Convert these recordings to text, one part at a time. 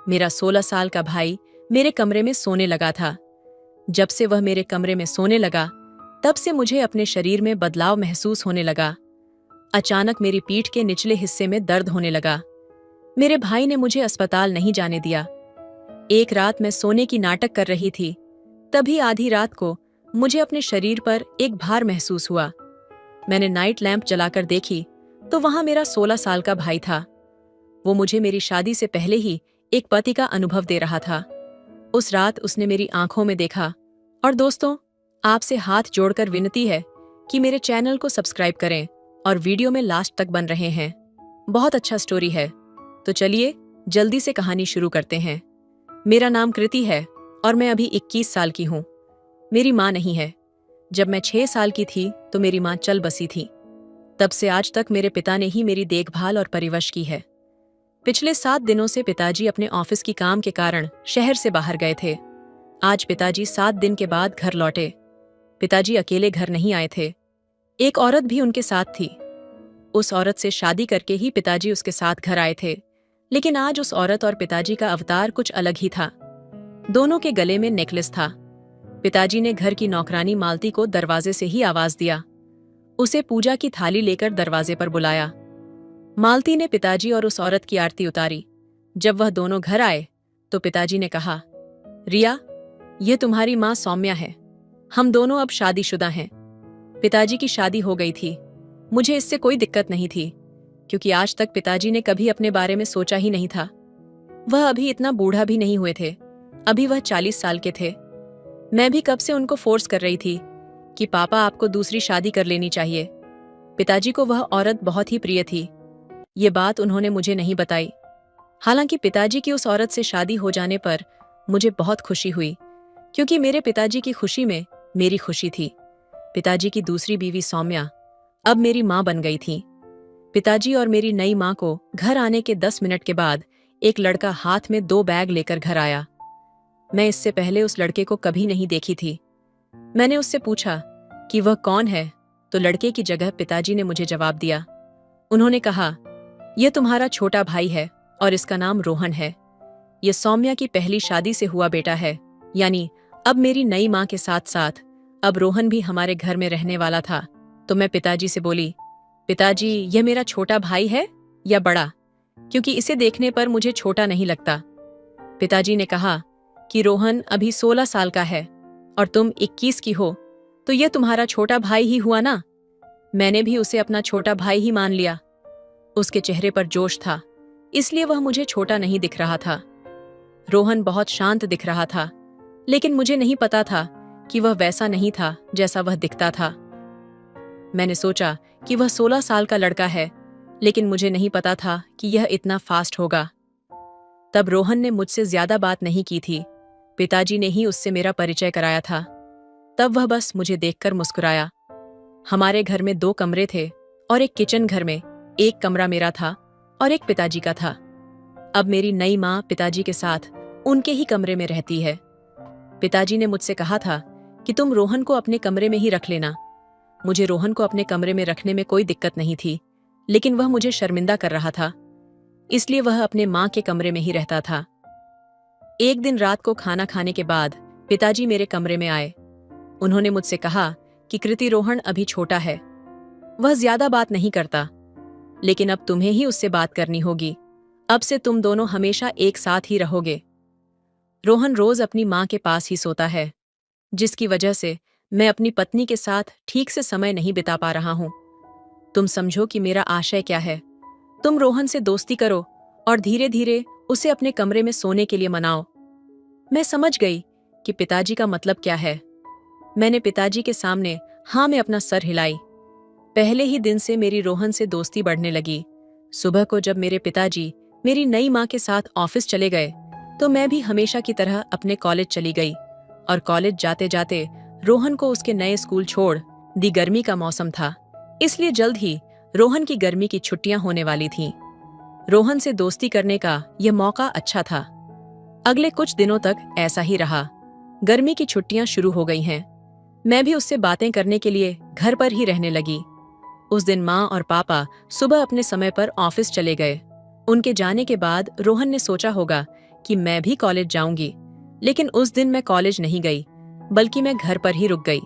मेरा 16 साल का भाई मेरे कमरे में सोने लगा था। जब से वह मेरे कमरे में सोने लगा, तब से मुझे अपने शरीर में बदलाव महसूस होने लगा। अचानक मेरी पीठ के निचले हिस्से में दर्द होने लगा। मेरे भाई ने मुझे अस्पताल नहीं जाने दिया। एक रात मैं सोने की नाटक कर रही थी, तभी आधी रात को मुझे अपने शरीर पर एक भार महसूस हुआ। मैंने नाइट लैंप जलाकर देखी तो वहां मेरा 16 साल का भाई था। वो मुझे मेरी शादी से पहले ही एक पति का अनुभव दे रहा था। उस रात उसने मेरी आंखों में देखा। और दोस्तों, आपसे हाथ जोड़कर विनती है कि मेरे चैनल को सब्सक्राइब करें और वीडियो में लास्ट तक बन रहे हैं। बहुत अच्छा स्टोरी है। तो चलिए जल्दी से कहानी शुरू करते हैं। मेरा नाम कृति है और मैं अभी 21 साल की हूँ। मेरी माँ नहीं है। जब मैं 6 साल की थी तो मेरी माँ चल बसी थी। तब से आज तक मेरे पिता ने ही मेरी देखभाल और परवरिश की है। पिछले 7 दिनों से पिताजी अपने ऑफिस की काम के कारण शहर से बाहर गए थे। आज पिताजी 7 दिन के बाद घर लौटे। पिताजी अकेले घर नहीं आए थे, एक औरत भी उनके साथ थी। उस औरत से शादी करके ही पिताजी उसके साथ घर आए थे, लेकिन आज उस औरत और पिताजी का अवतार कुछ अलग ही था। दोनों के गले में नेकलेस था। पिताजी ने घर की नौकरानी मालती को दरवाजे से ही आवाज दिया। उसे पूजा की थाली लेकर दरवाजे पर बुलाया। मालती ने पिताजी और उस औरत की आरती उतारी। जब वह दोनों घर आए तो पिताजी ने कहा, रिया, यह तुम्हारी माँ सौम्या है। हम दोनों अब शादीशुदा हैं। पिताजी की शादी हो गई थी। मुझे इससे कोई दिक्कत नहीं थी, क्योंकि आज तक पिताजी ने कभी अपने बारे में सोचा ही नहीं था। वह अभी इतना बूढ़ा भी नहीं हुए थे। अभी वह 40 साल के थे। मैं भी कब से उनको फोर्स कर रही थी कि पापा, आपको दूसरी शादी कर लेनी चाहिए। पिताजी को वह औरत बहुत ही प्रिय थी। ये बात उन्होंने मुझे नहीं बताई। हालांकि पिताजी की उस औरत से शादी हो जाने पर मुझे बहुत खुशी हुई, क्योंकि मेरे पिताजी की खुशी में मेरी खुशी थी। पिताजी की दूसरी बीवी सौम्या अब मेरी माँ बन गई थी। पिताजी और मेरी नई माँ को घर आने के 10 मिनट के बाद एक लड़का हाथ में 2 बैग लेकर घर आया। मैं इससे पहले उस लड़के को कभी नहीं देखी थी। मैंने उससे पूछा कि वह कौन है, तो लड़के की जगह पिताजी ने मुझे जवाब दिया। उन्होंने कहा, यह तुम्हारा छोटा भाई है और इसका नाम रोहन है। यह सौम्या की पहली शादी से हुआ बेटा है, यानी अब मेरी नई माँ के साथ साथ अब रोहन भी हमारे घर में रहने वाला था। तो मैं पिताजी से बोली, पिताजी, यह मेरा छोटा भाई है या बड़ा? क्योंकि इसे देखने पर मुझे छोटा नहीं लगता। पिताजी ने कहा कि रोहन अभी 16 साल का है और तुम 21 की हो, तो यह तुम्हारा छोटा भाई ही हुआ ना। मैंने भी उसे अपना छोटा भाई ही मान लिया। उसके चेहरे पर जोश था, इसलिए वह मुझे छोटा नहीं दिख रहा था। रोहन बहुत शांत दिख रहा था, लेकिन मुझे नहीं पता था कि वह वैसा नहीं था जैसा वह दिखता था। मैंने सोचा कि वह 16 साल का लड़का है, लेकिन मुझे नहीं पता था कि यह इतना फास्ट होगा। तब रोहन ने मुझसे ज्यादा बात नहीं की थी। पिताजी ने ही उससे मेरा परिचय कराया था। तब वह बस मुझे देखकर मुस्कुराया। हमारे घर में 2 कमरे थे और एक किचन घर में एक कमरा मेरा था और एक पिताजी का था। अब मेरी नई माँ पिताजी के साथ उनके ही कमरे में रहती है। पिताजी ने मुझसे कहा था कि तुम रोहन को अपने कमरे में ही रख लेना। मुझे रोहन को अपने कमरे में रखने में कोई दिक्कत नहीं थी, लेकिन वह मुझे शर्मिंदा कर रहा था, इसलिए वह अपने माँ के कमरे में ही रहता था। एक दिन रात को खाना खाने के बाद पिताजी मेरे कमरे में आए। उन्होंने मुझसे कहा कि कृति, रोहन अभी छोटा है, वह ज्यादा बात नहीं करता, लेकिन अब तुम्हें ही उससे बात करनी होगी। अब से तुम दोनों हमेशा एक साथ ही रहोगे। रोहन रोज अपनी माँ के पास ही सोता है, जिसकी वजह से मैं अपनी पत्नी के साथ ठीक से समय नहीं बिता पा रहा हूँ। तुम समझो कि मेरा आशय क्या है। तुम रोहन से दोस्ती करो और धीरे धीरे उसे अपने कमरे में सोने के लिए मनाओ। मैं समझ गई कि पिताजी का मतलब क्या है। मैंने पिताजी के सामने हाँ में अपना सर हिलाई। पहले ही दिन से मेरी रोहन से दोस्ती बढ़ने लगी। सुबह को जब मेरे पिताजी मेरी नई माँ के साथ ऑफिस चले गए, तो मैं भी हमेशा की तरह अपने कॉलेज चली गई। और कॉलेज जाते जाते रोहन को उसके नए स्कूल छोड़ दी। गर्मी का मौसम था, इसलिए जल्द ही रोहन की गर्मी की छुट्टियां होने वाली थीं। रोहन से दोस्ती करने का यह मौका अच्छा था। अगले कुछ दिनों तक ऐसा ही रहा। गर्मी की छुट्टियां शुरू हो गई हैं। मैं भी उससे बातें करने के लिए घर पर ही रहने लगी। उस दिन माँ और पापा सुबह अपने समय पर ऑफिस चले गए। उनके जाने के बाद रोहन ने सोचा होगा कि मैं भी कॉलेज जाऊंगी, लेकिन उस दिन मैं कॉलेज नहीं गई, बल्कि मैं घर पर ही रुक गई।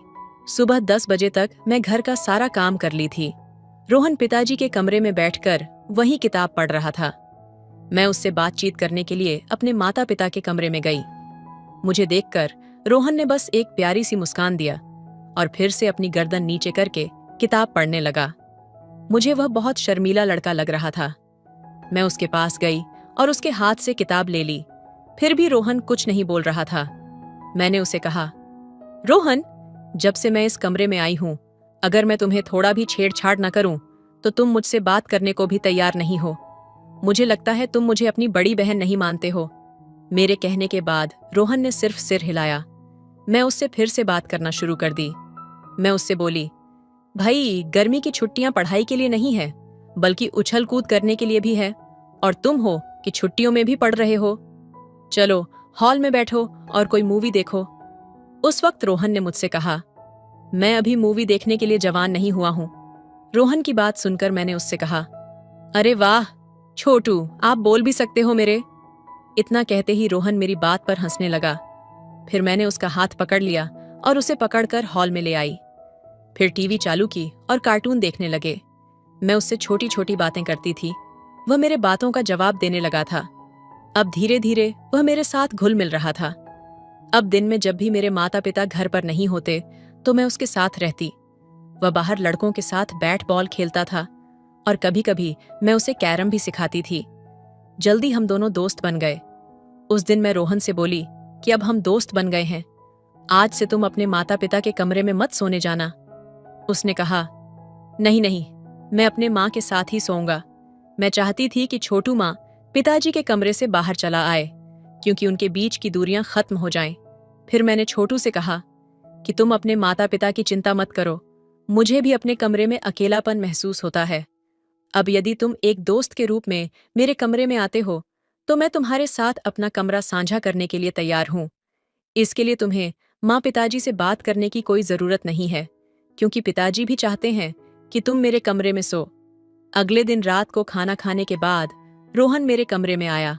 सुबह 10 बजे तक मैं घर का सारा काम कर ली थी। रोहन पिताजी के कमरे में बैठकर वही किताब पढ़ रहा था। मैं उससे बातचीत करने के लिए अपने माता पिता के कमरे में गई। मुझे देखकर रोहन ने बस एक प्यारी सी मुस्कान दिया और फिर से अपनी गर्दन नीचे करके किताब पढ़ने लगा। मुझे वह बहुत शर्मीला लड़का लग रहा था। मैं उसके पास गई और उसके हाथ से किताब ले ली। फिर भी रोहन कुछ नहीं बोल रहा था। मैंने उसे कहा, रोहन, जब से मैं इस कमरे में आई हूं, अगर मैं तुम्हें थोड़ा भी छेड़छाड़ न करूं तो तुम मुझसे बात करने को भी तैयार नहीं हो। मुझे लगता है तुम मुझे अपनी बड़ी बहन नहीं मानते हो। मेरे कहने के बाद रोहन ने सिर्फ सिर हिलाया। मैं उससे फिर से बात करना शुरू कर दी। मैं उससे बोली, भाई, गर्मी की छुट्टियां पढ़ाई के लिए नहीं है, बल्कि उछल कूद करने के लिए भी है, और तुम हो कि छुट्टियों में भी पढ़ रहे हो। चलो हॉल में बैठो और कोई मूवी देखो। उस वक्त रोहन ने मुझसे कहा, मैं अभी मूवी देखने के लिए जवान नहीं हुआ हूं। रोहन की बात सुनकर मैंने उससे कहा, अरे वाह छोटू, आप बोल भी सकते हो मेरे। इतना कहते ही रोहन मेरी बात पर हंसने लगा। फिर मैंने उसका हाथ पकड़ लिया और उसे पकड़कर हॉल में ले आई। फिर टीवी चालू की और कार्टून देखने लगे। मैं उससे छोटी छोटी बातें करती थी। वह मेरे बातों का जवाब देने लगा था। अब धीरे धीरे वह मेरे साथ घुल मिल रहा था। अब दिन में जब भी मेरे माता पिता घर पर नहीं होते तो मैं उसके साथ रहती। वह बाहर लड़कों के साथ बैट बॉल खेलता था और कभी कभी मैं उसे कैरम भी सिखाती थी। जल्दी हम दोनों दोस्त बन गए। उस दिन मैं रोहन से बोली कि अब हम दोस्त बन गए हैं, आज से तुम अपने माता पिता के कमरे में मत सोने जाना। उसने कहा, नहीं नहीं, मैं अपने माँ के साथ ही सोऊंगा। मैं चाहती थी कि छोटू माँ पिताजी के कमरे से बाहर चला आए, क्योंकि उनके बीच की दूरियां खत्म हो जाएं। फिर मैंने छोटू से कहा कि तुम अपने माता पिता की चिंता मत करो, मुझे भी अपने कमरे में अकेलापन महसूस होता है। अब यदि तुम एक दोस्त के रूप में मेरे कमरे में आते हो तो मैं तुम्हारे साथ अपना कमरा साझा करने के लिए तैयार हूं। इसके लिए तुम्हें माँ पिताजी से बात करने की कोई जरूरत नहीं है, क्योंकि पिताजी भी चाहते हैं कि तुम मेरे कमरे में सो। अगले दिन रात को खाना खाने के बाद रोहन मेरे कमरे में आया।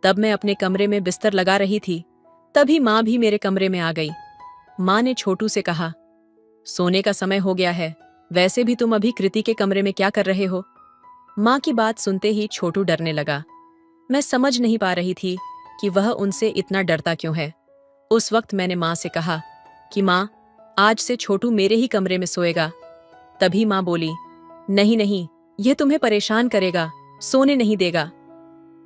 तब मैं अपने कमरे में बिस्तर लगा रही थी, तभी माँ भी मेरे कमरे में आ गई। माँ ने छोटू से कहा, सोने का समय हो गया है, वैसे भी तुम अभी कृति के कमरे में क्या कर रहे हो। माँ की बात सुनते ही छोटू डरने लगा। मैं समझ नहीं पा रही थी कि वह उनसे इतना डरता क्यों है। उस वक्त मैंने माँ से कहा कि माँ, आज से छोटू मेरे ही कमरे में सोएगा। तभी माँ बोली, नहीं नहीं, यह तुम्हें परेशान करेगा, सोने नहीं देगा।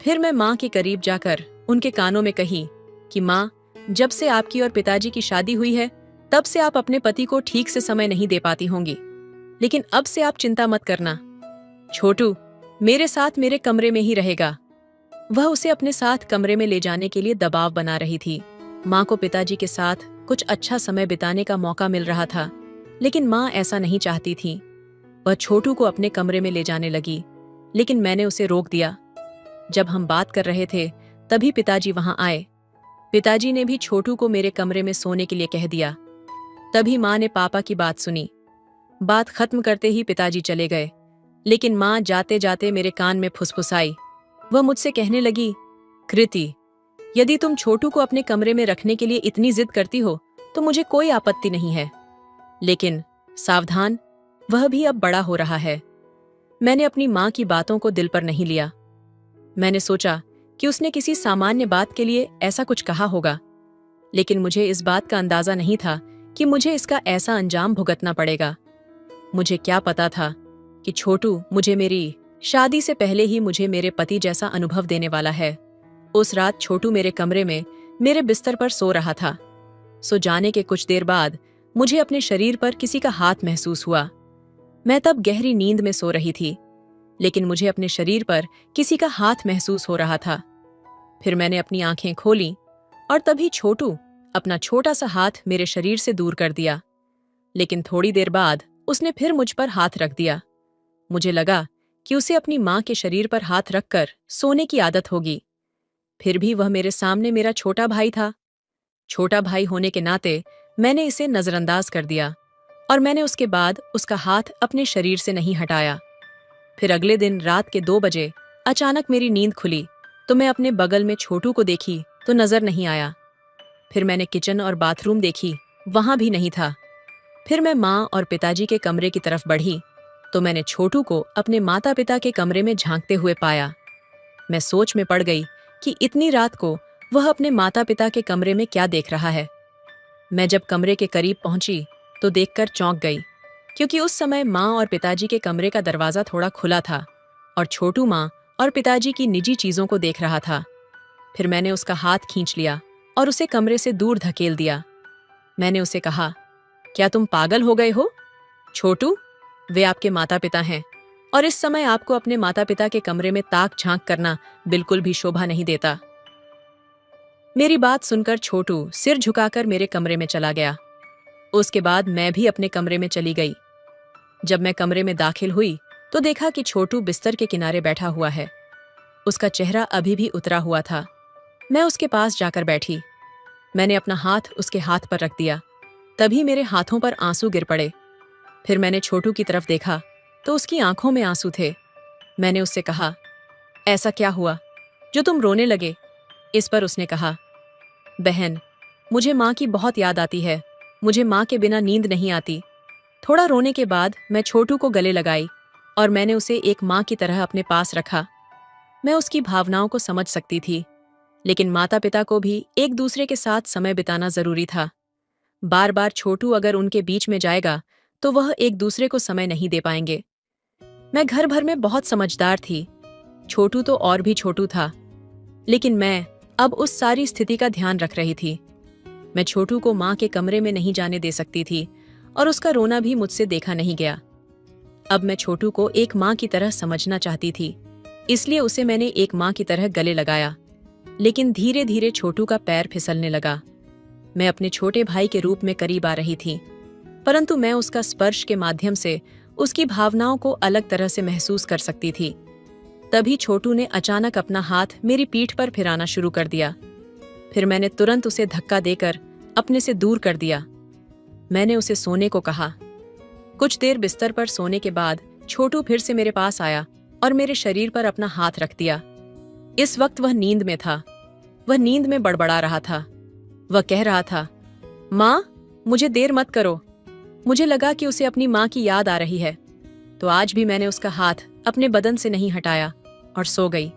फिर मैं माँ के करीब जाकर उनके कानों में कही कि माँ, जब से आपकी और पिताजी की शादी हुई है तब से आप अपने पति को ठीक से समय नहीं दे पाती होंगी, लेकिन अब से आप चिंता मत करना। छोटू मेरे साथ मेरे कमरे में ही रहेगा। वह उसे अपने साथ कमरे में ले जाने के लिए दबाव बना रही थी। माँ को पिताजी के साथ कुछ अच्छा समय बिताने का मौका मिल रहा था, लेकिन माँ ऐसा नहीं चाहती थी। वह छोटू को अपने कमरे में ले जाने लगी, लेकिन मैंने उसे रोक दिया। जब हम बात कर रहे थे तभी पिताजी वहां आए। पिताजी ने भी छोटू को मेरे कमरे में सोने के लिए कह दिया। तभी माँ ने पापा की बात सुनी। बात खत्म करते ही पिताजी चले गए, लेकिन माँ जाते जाते मेरे कान में फुसफुसाई। वह मुझसे कहने लगी, कृति, यदि तुम छोटू को अपने कमरे में रखने के लिए इतनी जिद करती हो तो मुझे कोई आपत्ति नहीं है, लेकिन सावधान, वह भी अब बड़ा हो रहा है। मैंने अपनी माँ की बातों को दिल पर नहीं लिया। मैंने सोचा कि उसने किसी सामान्य बात के लिए ऐसा कुछ कहा होगा, लेकिन मुझे इस बात का अंदाजा नहीं था कि मुझे इसका ऐसा अंजाम भुगतना पड़ेगा। मुझे क्या पता था कि छोटू मुझे मेरी शादी से पहले ही मुझे मेरे पति जैसा अनुभव देने वाला है। उस रात छोटू मेरे कमरे में मेरे बिस्तर पर सो रहा था। सो जाने के कुछ देर बाद मुझे अपने शरीर पर किसी का हाथ महसूस हुआ। मैं तब गहरी नींद में सो रही थी, लेकिन मुझे अपने शरीर पर किसी का हाथ महसूस हो रहा था। फिर मैंने अपनी आंखें खोली और तभी छोटू अपना छोटा सा हाथ मेरे शरीर से दूर कर दिया, लेकिन थोड़ी देर बाद उसने फिर मुझ पर हाथ रख दिया। मुझे लगा कि उसे अपनी माँ के शरीर पर हाथ रखकर सोने की आदत होगी। फिर भी वह मेरे सामने मेरा छोटा भाई था। छोटा भाई होने के नाते मैंने इसे नजरअंदाज कर दिया और मैंने उसके बाद उसका हाथ अपने शरीर से नहीं हटाया। फिर अगले दिन रात के 2 बजे अचानक मेरी नींद खुली तो मैं अपने बगल में छोटू को देखी तो नजर नहीं आया। फिर मैंने किचन और बाथरूम देखी, वहां भी नहीं था। फिर मैं माँ और पिताजी के कमरे की तरफ बढ़ी तो मैंने छोटू को अपने माता पिता के कमरे में झांकते हुए पाया। मैं सोच में पड़ गई कि इतनी रात को वह अपने माता पिता के कमरे में क्या देख रहा है। मैं जब कमरे के करीब पहुंची तो देखकर चौंक गई, क्योंकि उस समय माँ और पिताजी के कमरे का दरवाजा थोड़ा खुला था और छोटू माँ और पिताजी की निजी चीजों को देख रहा था। फिर मैंने उसका हाथ खींच लिया और उसे कमरे से दूर धकेल दिया। मैंने उसे कहा, क्या तुम पागल हो गए हो? छोटू, वे आपके माता पिता हैं और इस समय आपको अपने माता पिता के कमरे में ताक झांक करना बिल्कुल भी शोभा नहीं देता। मेरी बात सुनकर छोटू सिर झुकाकर मेरे कमरे में चला गया। उसके बाद मैं भी अपने कमरे में चली गई। जब मैं कमरे में दाखिल हुई तो देखा कि छोटू बिस्तर के किनारे बैठा हुआ है। उसका चेहरा अभी भी उतरा हुआ था। मैं उसके पास जाकर बैठी। मैंने अपना हाथ उसके हाथ पर रख दिया। तभी मेरे हाथों पर आंसू गिर पड़े। फिर मैंने छोटू की तरफ देखा तो उसकी आंखों में आंसू थे। मैंने उससे कहा, ऐसा क्या हुआ जो तुम रोने लगे? इस पर उसने कहा, बहन, मुझे माँ की बहुत याद आती है। मुझे माँ के बिना नींद नहीं आती। थोड़ा रोने के बाद मैं छोटू को गले लगाई और मैंने उसे एक माँ की तरह अपने पास रखा। मैं उसकी भावनाओं को समझ सकती थी, लेकिन माता पिता को भी एक दूसरे के साथ समय बिताना जरूरी था। बार बार छोटू अगर उनके बीच में जाएगा तो वह एक दूसरे को समय नहीं दे पाएंगे। मैं घर भर में बहुत समझदार थी। छोटू तो और भी छोटू था, लेकिन मैं अब उस सारी स्थिति का ध्यान रख रही थी। मैं छोटू को माँ के कमरे में नहीं जाने दे सकती थी और उसका रोना भी मुझसे देखा नहीं गया। अब मैं छोटू को एक माँ की तरह समझना चाहती थी, इसलिए उसे मैंने एक माँ की तरह गले लगाया। लेकिन धीरे धीरे छोटू का पैर फिसलने लगा। मैं अपने छोटे भाई के रूप में करीब आ रही थी, परंतु मैं उसका स्पर्श के माध्यम से उसकी भावनाओं को अलग तरह से महसूस कर सकती थी। तभी छोटू ने अचानक अपना हाथ मेरी पीठ पर फिराना शुरू कर दिया। फिर मैंने तुरंत उसे धक्का देकर अपने से दूर कर दिया। मैंने उसे सोने को कहा। कुछ देर बिस्तर पर सोने के बाद छोटू फिर से मेरे पास आया और मेरे शरीर पर अपना हाथ रख दिया। इस वक्त वह नींद में था। वह नींद में बड़बड़ा रहा था। वह कह रहा था, माँ, मुझे देर मत करो। मुझे लगा कि उसे अपनी माँ की याद आ रही है, तो आज भी मैंने उसका हाथ अपने बदन से नहीं हटाया और सो गई।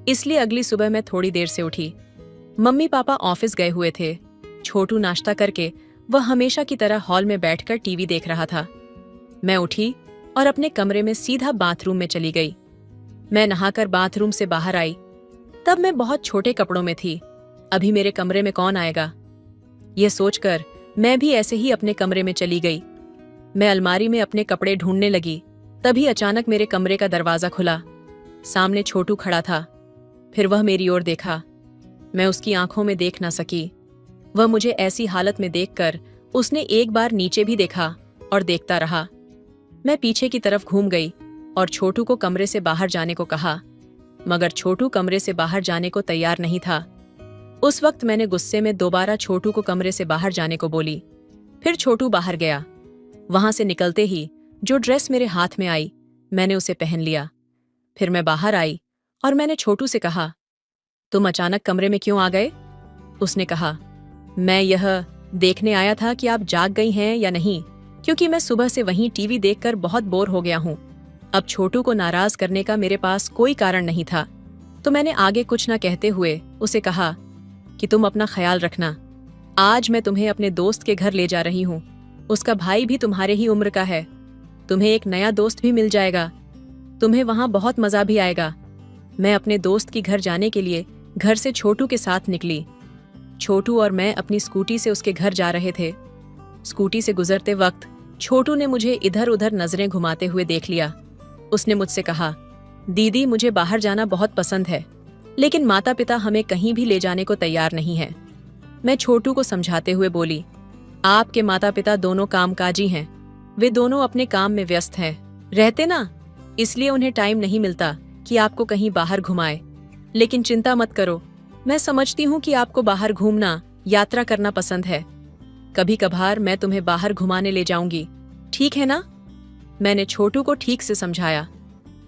इसलिए अगली सुबह मैं थोड़ी देर से उठी। मम्मी पापा ऑफिस गए हुए थे। छोटू नाश्ता करके वह हमेशा की तरह हॉल में बैठकर टीवी देख रहा था। मैं उठी और अपने कमरे में सीधा बाथरूम में चली गई। मैं नहाकर बाथरूम से बाहर आई। तब मैं बहुत छोटे कपड़ों में थी। अभी मेरे कमरे में कौन आएगा? यह सोचकर मैं भी ऐसे ही अपने कमरे में चली गई। मैं अलमारी में अपने कपड़े ढूंढने लगी। तभी अचानक मेरे कमरे का दरवाजा खुला। सामने छोटू खड़ा था। फिर वह मेरी ओर देखा। मैं उसकी आंखों में देख ना सकी। वह मुझे ऐसी हालत में देखकर उसने एक बार नीचे भी देखा और देखता रहा। मैं पीछे की तरफ घूम गई और छोटू को कमरे से बाहर जाने को कहा, मगर छोटू कमरे से बाहर जाने को तैयार नहीं था। उस वक्त मैंने गुस्से में दोबारा छोटू को कमरे से बाहर जाने को बोली। फिर छोटू बाहर गया। वहां से निकलते ही जो ड्रेस मेरे हाथ में आई, मैंने उसे पहन लिया। फिर मैं बाहर आई और मैंने छोटू से कहा, तुम अचानक कमरे में क्यों आ गए? उसने कहा, मैं यह देखने आया था कि आप जाग गई हैं या नहीं, क्योंकि मैं सुबह से वहीं टीवी देखकर बहुत बोर हो गया हूँ। अब छोटू को नाराज करने का मेरे पास कोई कारण नहीं था, तो मैंने आगे कुछ न कहते हुए उसे कहा कि तुम अपना ख्याल रखना। आज मैं तुम्हें अपने दोस्त के घर ले जा रही हूँ। उसका भाई भी तुम्हारे ही उम्र का है। तुम्हें एक नया दोस्त भी मिल जाएगा। तुम्हें वहां बहुत मजा भी आएगा। मैं अपने दोस्त की घर जाने के लिए घर से छोटू के साथ निकली। छोटू और मैं अपनी स्कूटी से उसके घर जा रहे थे। स्कूटी से गुजरते वक्त छोटू ने मुझे इधर उधर नजरें घुमाते हुए देख लिया। उसने मुझसे कहा, दीदी, मुझे बाहर जाना बहुत पसंद है, लेकिन माता पिता हमें कहीं भी ले जाने को तैयार नहीं है। मैं छोटू को समझाते हुए बोली, आपके माता पिता दोनों कामकाजी हैं। वे दोनों अपने काम में व्यस्त हैं, रहते ना, इसलिए उन्हें टाइम नहीं मिलता कि आपको कहीं बाहर घुमाए। लेकिन चिंता मत करो, मैं समझती हूँ कि आपको बाहर घूमना, यात्रा करना पसंद है। कभी कभार मैं तुम्हें बाहर घुमाने ले जाऊंगी, ठीक है ना? मैंने छोटू को ठीक से समझाया।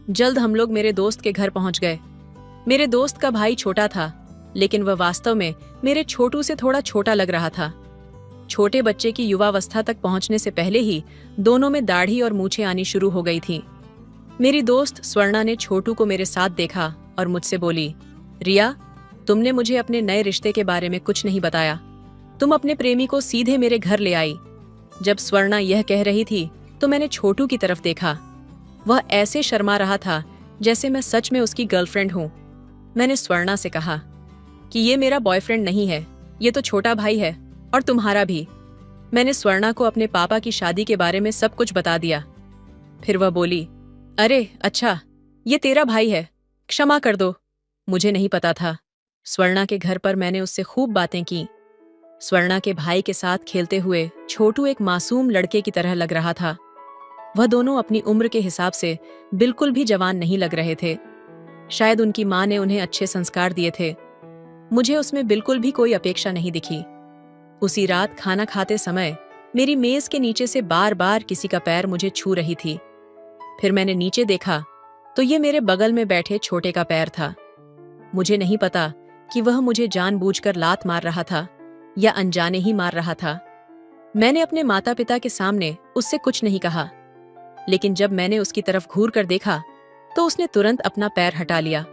जल्द हम लोग मेरे दोस्त के घर पहुंच गए। मेरे दोस्त का भाई छोटा था, लेकिन वह वास्तव में मेरे छोटू से थोड़ा छोटा लग रहा था। छोटे बच्चे की युवावस्था तक पहुंचने से पहले ही दोनों में दाढ़ी और मूछें आनी शुरू हो गई थी। मेरी दोस्त स्वर्णा ने छोटू को मेरे साथ देखा और मुझसे बोली, रिया, तुमने मुझे अपने नए रिश्ते के बारे में कुछ नहीं बताया। तुम अपने प्रेमी को सीधे मेरे घर ले आई। जब स्वर्णा यह कह रही थी तो मैंने छोटू की तरफ देखा। वह ऐसे शर्मा रहा था जैसे मैं सच में उसकी गर्लफ्रेंड हूं। मैंने स्वर्णा से कहा कि ये मेरा बॉयफ्रेंड नहीं है, ये तो छोटा भाई है, और तुम्हारा भी। मैंने स्वर्णा को अपने पापा की शादी के बारे में सब कुछ बता दिया। फिर वह बोली, अरे अच्छा, ये तेरा भाई है, क्षमा कर दो, मुझे नहीं पता था। स्वर्णा के घर पर मैंने उससे खूब बातें की। स्वर्णा के भाई के साथ खेलते हुए छोटू एक मासूम लड़के की तरह लग रहा था। वह दोनों अपनी उम्र के हिसाब से बिल्कुल भी जवान नहीं लग रहे थे। शायद उनकी माँ ने उन्हें अच्छे संस्कार दिए थे। मुझे उसमें बिल्कुल भी कोई अपेक्षा नहीं दिखी। उसी रात खाना खाते समय मेरी मेज के नीचे से बार बार किसी का पैर मुझे छू रही थी। फिर मैंने नीचे देखा तो ये मेरे बगल में बैठे छोटे का पैर था। मुझे नहीं पता कि वह मुझे जानबूझकर लात मार रहा था या अनजाने ही मार रहा था। मैंने अपने माता पिता के सामने उससे कुछ नहीं कहा, लेकिन जब मैंने उसकी तरफ घूर कर देखा तो उसने तुरंत अपना पैर हटा लिया।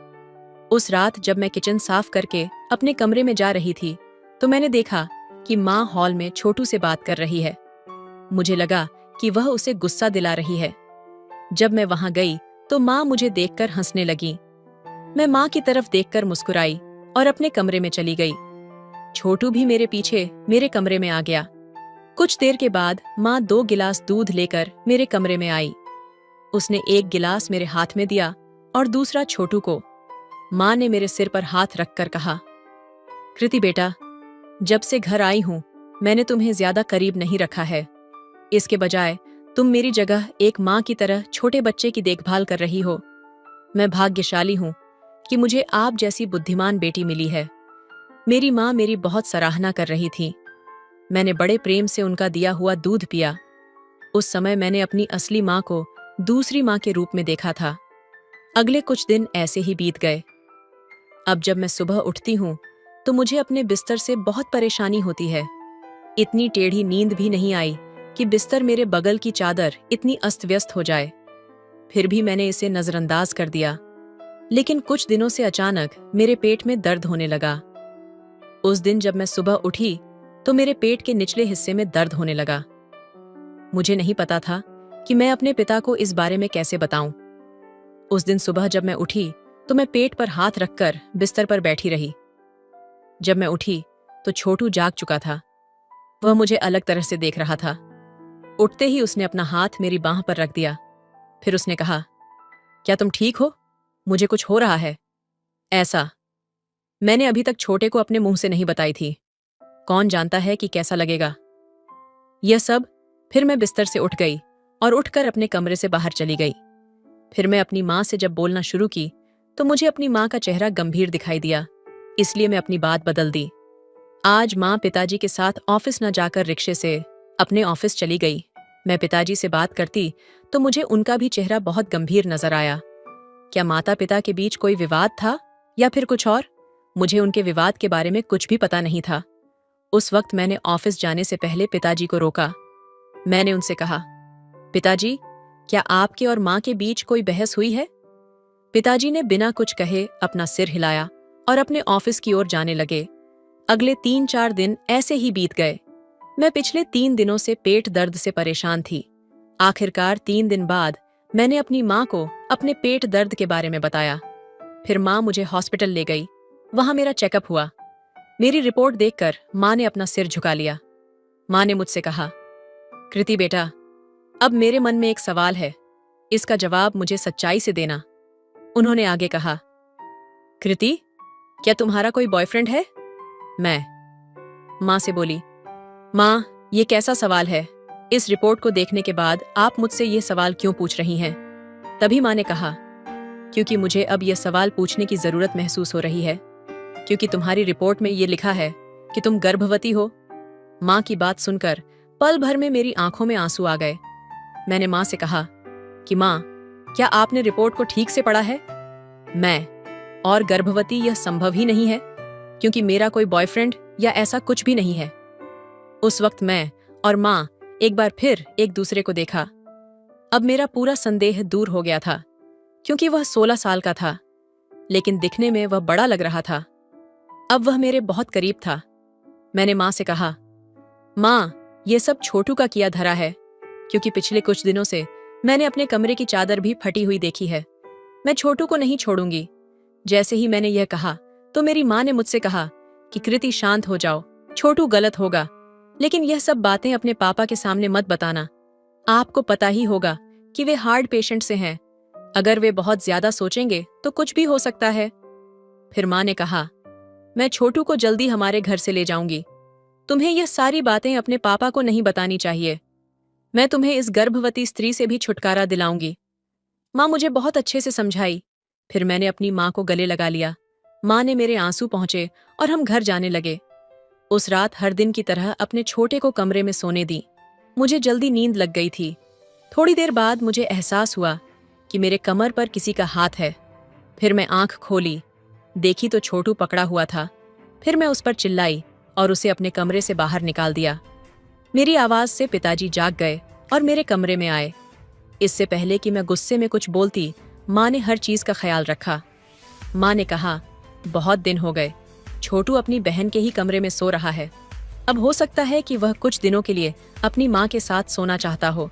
उस रात जब मैं किचन साफ करके अपने कमरे में जा रही थी तो मैंने देखा कि माँ हॉल में छोटू से बात कर रही है। मुझे लगा कि वह उसे गुस्सा दिला रही है। जब मैं वहां गई तो माँ मुझे देखकर हंसने लगी। मैं माँ की तरफ देखकर मुस्कुराई और अपने कमरे में चली गई। छोटू भी मेरे पीछे मेरे कमरे में आ गया। कुछ देर के बाद माँ 2 गिलास दूध लेकर मेरे कमरे में आई। उसने एक गिलास मेरे हाथ में दिया और दूसरा छोटू को। माँ ने मेरे सिर पर हाथ रखकर कहा, कृति बेटा, जब से घर आई हूं मैंने तुम्हें ज्यादा करीब नहीं रखा है। इसके बजाय तुम मेरी जगह एक माँ की तरह छोटे बच्चे की देखभाल कर रही हो। मैं भाग्यशाली हूं कि मुझे आप जैसी बुद्धिमान बेटी मिली है। मेरी माँ मेरी बहुत सराहना कर रही थी। मैंने बड़े प्रेम से उनका दिया हुआ दूध पिया। उस समय मैंने अपनी असली माँ को दूसरी माँ के रूप में देखा था। अगले कुछ दिन ऐसे ही बीत गए। अब जब मैं सुबह उठती हूँ तो मुझे अपने बिस्तर से बहुत परेशानी होती है। इतनी टेढ़ी नींद भी नहीं आई कि बिस्तर मेरे बगल की चादर इतनी अस्त व्यस्त हो जाए। फिर भी मैंने इसे नजरअंदाज कर दिया। लेकिन कुछ दिनों से अचानक मेरे पेट में दर्द होने लगा। उस दिन जब मैं सुबह उठी तो मेरे पेट के निचले हिस्से में दर्द होने लगा। मुझे नहीं पता था कि मैं अपने पिता को इस बारे में कैसे बताऊं। उस दिन सुबह जब मैं उठी तो मैं पेट पर हाथ रखकर बिस्तर पर बैठी रही। जब मैं उठी तो छोटू जाग चुका था। वह मुझे अलग तरह से देख रहा था। उठते ही उसने अपना हाथ मेरी बांह पर रख दिया। फिर उसने कहा, क्या तुम ठीक हो? मुझे कुछ हो रहा है। ऐसा मैंने अभी तक छोटे को अपने मुंह से नहीं बताई थी। कौन जानता है कि कैसा लगेगा। यह सब। फिर मैं बिस्तर से उठ गई और उठकर अपने कमरे से बाहर चली गई। फिर मैं अपनी माँ से जब बोलना शुरू की तो मुझे अपनी माँ का चेहरा गंभीर दिखाई दिया, इसलिए मैं अपनी बात बदल दी। आज माँ पिताजी के साथ ऑफिस न जाकर रिक्शे से अपने ऑफिस चली गई। मैं पिताजी से बात करती तो मुझे उनका भी चेहरा बहुत गंभीर नजर आया। क्या माता पिता के बीच कोई विवाद था या फिर कुछ और? मुझे उनके विवाद के बारे में कुछ भी पता नहीं था। उस वक्त मैंने ऑफिस जाने से पहले पिताजी को रोका। मैंने उनसे कहा, पिताजी, क्या आपके और माँ के बीच कोई बहस हुई है? पिताजी ने बिना कुछ कहे अपना सिर हिलाया और अपने ऑफिस की ओर जाने लगे। अगले 3-4 दिन ऐसे ही बीत गए। मैं पिछले 3 दिनों से पेट दर्द से परेशान थी। आखिरकार 3 दिन बाद मैंने अपनी माँ को अपने पेट दर्द के बारे में बताया। फिर माँ मुझे हॉस्पिटल ले गई। वहां मेरा चेकअप हुआ। मेरी रिपोर्ट देखकर माँ ने अपना सिर झुका लिया। माँ ने मुझसे कहा, कृति बेटा, अब मेरे मन में एक सवाल है, इसका जवाब मुझे सच्चाई से देना। उन्होंने आगे कहा, कृति, क्या तुम्हारा कोई बॉयफ्रेंड है? मैं माँ से बोली, माँ, ये कैसा सवाल है? इस रिपोर्ट को देखने के बाद आप मुझसे ये सवाल क्यों पूछ रही हैं? तभी माँ ने कहा, क्योंकि मुझे अब यह सवाल पूछने की जरूरत महसूस हो रही है, क्योंकि तुम्हारी रिपोर्ट में ये लिखा है कि तुम गर्भवती हो। माँ की बात सुनकर पल भर में मेरी आंखों में आंसू आ गए। मैंने माँ से कहा कि माँ, क्या आपने रिपोर्ट को ठीक से पढ़ा है? मैं और गर्भवती यह संभव ही नहीं है, क्योंकि मेरा कोई बॉयफ्रेंड या ऐसा कुछ भी नहीं है। उस वक्त मैं और माँ एक बार फिर एक दूसरे को देखा। अब मेरा पूरा संदेह दूर हो गया था, क्योंकि वह 16 साल का था, लेकिन दिखने में वह बड़ा लग रहा था। अब वह मेरे बहुत करीब था। मैंने माँ से कहा, माँ, ये सब छोटू का किया धरा है, क्योंकि पिछले कुछ दिनों से मैंने अपने कमरे की चादर भी फटी हुई देखी है। मैं छोटू को नहीं छोड़ूंगी। जैसे ही मैंने यह कहा तो मेरी माँ ने मुझसे कहा कि कृति शांत हो जाओ, छोटू गलत होगा, लेकिन यह सब बातें अपने पापा के सामने मत बताना। आपको पता ही होगा कि वे हार्ट पेशेंट से हैं। अगर वे बहुत ज्यादा सोचेंगे तो कुछ भी हो सकता है। फिर माँ ने कहा, मैं छोटू को जल्दी हमारे घर से ले जाऊंगी। तुम्हें यह सारी बातें अपने पापा को नहीं बतानी चाहिए। मैं तुम्हें इस गर्भवती स्त्री से भी छुटकारा दिलाऊंगी। माँ मुझे बहुत अच्छे से समझाई। फिर मैंने अपनी माँ को गले लगा लिया। माँ ने मेरे आंसू पहुंचे और हम घर जाने लगे। उस रात हर दिन की तरह अपने छोटे को कमरे में सोने दी। मुझे जल्दी नींद लग गई थी। थोड़ी देर बाद मुझे एहसास हुआ कि मेरे कमर पर किसी का हाथ है। फिर मैं आंख खोली, देखी तो छोटू पकड़ा हुआ था। फिर मैं उस पर चिल्लाई और उसे अपने कमरे से बाहर निकाल दिया। मेरी आवाज से पिताजी जाग गए और मेरे कमरे में आए। इससे पहले कि मैं गुस्से में कुछ बोलती, माँ ने हर चीज का ख्याल रखा। माँ ने कहा, बहुत दिन हो गए, छोटू अपनी बहन के ही कमरे में सो रहा है। अब हो सकता है कि वह कुछ दिनों के लिए अपनी माँ के साथ सोना चाहता हो।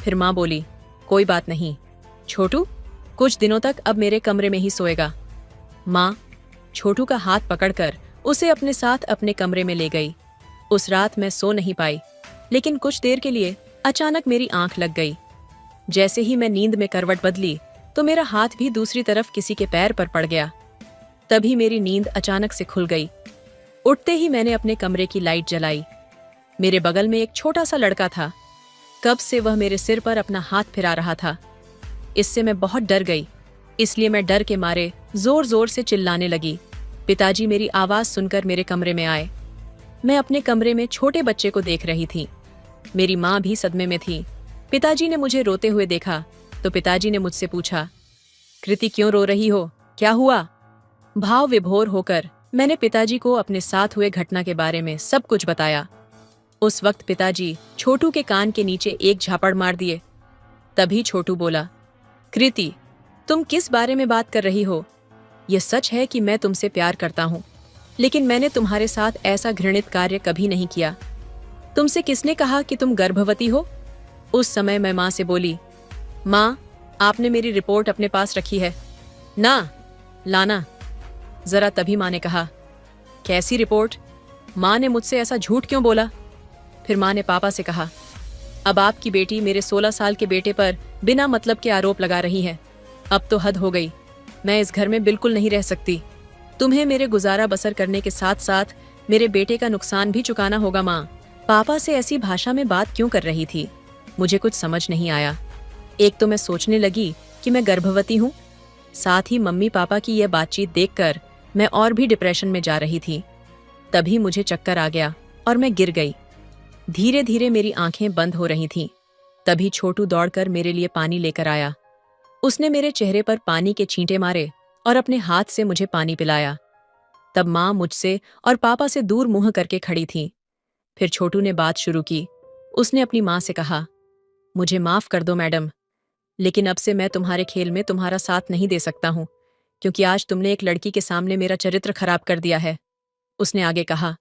फिर माँ बोली, कोई बात नहीं, छोटू कुछ दिनों तक अब मेरे कमरे में ही सोएगा। माँ छोटू का हाथ पकड़कर उसे अपने साथ अपने कमरे में ले गई। उस रात मैं सो नहीं पाई, लेकिन कुछ देर के लिए अचानक मेरी आंख लग गई। जैसे ही मैं नींद में करवट बदली तो मेरा हाथ भी दूसरी तरफ किसी के पैर पर पड़ गया। तभी मेरी नींद अचानक से खुल गई। उठते ही मैंने अपने कमरे की लाइट जलाई। मेरे बगल में एक छोटा सा लड़का था। कब से वह मेरे सिर पर अपना हाथ फिरा रहा था। इससे मैं बहुत डर गई, इसलिए मैं डर के मारे जोर जोर से चिल्लाने लगी। पिताजी मेरी आवाज सुनकर मेरे कमरे में आए। मैं अपने कमरे में छोटे बच्चे को देख रही थी। मेरी माँ भी सदमे में थी। पिताजी ने मुझे रोते हुए देखा तो पिताजी ने मुझसे पूछा, कृति क्यों रो रही हो, क्या हुआ? भाव विभोर होकर मैंने पिताजी को अपने साथ हुए घटना के बारे में सब कुछ बताया। उस वक्त पिताजी छोटू के कान के नीचे एक झापड़ मार दिए। तभी छोटू बोला, कृति तुम किस बारे में बात कर रही हो? यह सच है कि मैं तुमसे प्यार करता हूँ, लेकिन मैंने तुम्हारे साथ ऐसा घृणित कार्य कभी नहीं किया। तुमसे किसने कहा कि तुम गर्भवती हो? उस समय मैं माँ से बोली, माँ आपने मेरी रिपोर्ट अपने पास रखी है ना, लाना जरा। तभी माँ ने कहा, कैसी रिपोर्ट? माँ ने मुझसे ऐसा झूठ क्यों बोला? फिर माँ ने पापा से कहा, अब आपकी बेटी मेरे 16 साल के बेटे पर बिना मतलब के आरोप लगा रही है। अब तो हद हो गई, मैं इस घर में बिल्कुल नहीं रह सकती। तुम्हें मेरे गुजारा बसर करने के साथ साथ मेरे बेटे का नुकसान भी चुकाना होगा। माँ पापा से ऐसी भाषा में बात क्यों कर रही थी? मुझे कुछ समझ नहीं आया। एक तो मैं सोचने लगी कि मैं गर्भवती हूँ, साथ ही मम्मी पापा की यह बातचीत देखकर मैं और भी डिप्रेशन में जा रही थी। तभी मुझे चक्कर आ गया और मैं गिर गई। धीरे धीरे मेरी आंखें बंद हो रही थीं। तभी छोटू दौड़कर मेरे लिए पानी लेकर आया। उसने मेरे चेहरे पर पानी के छींटे मारे और अपने हाथ से मुझे पानी पिलाया। तब माँ मुझसे और पापा से दूर मुंह करके खड़ी थी। फिर छोटू ने बात शुरू की। उसने अपनी माँ से कहा, मुझे माफ कर दो मैडम, लेकिन अब से मैं तुम्हारे खेल में तुम्हारा साथ नहीं दे सकता हूँ, क्योंकि आज तुमने एक लड़की के सामने मेरा चरित्र खराब कर दिया है। उसने आगे कहा,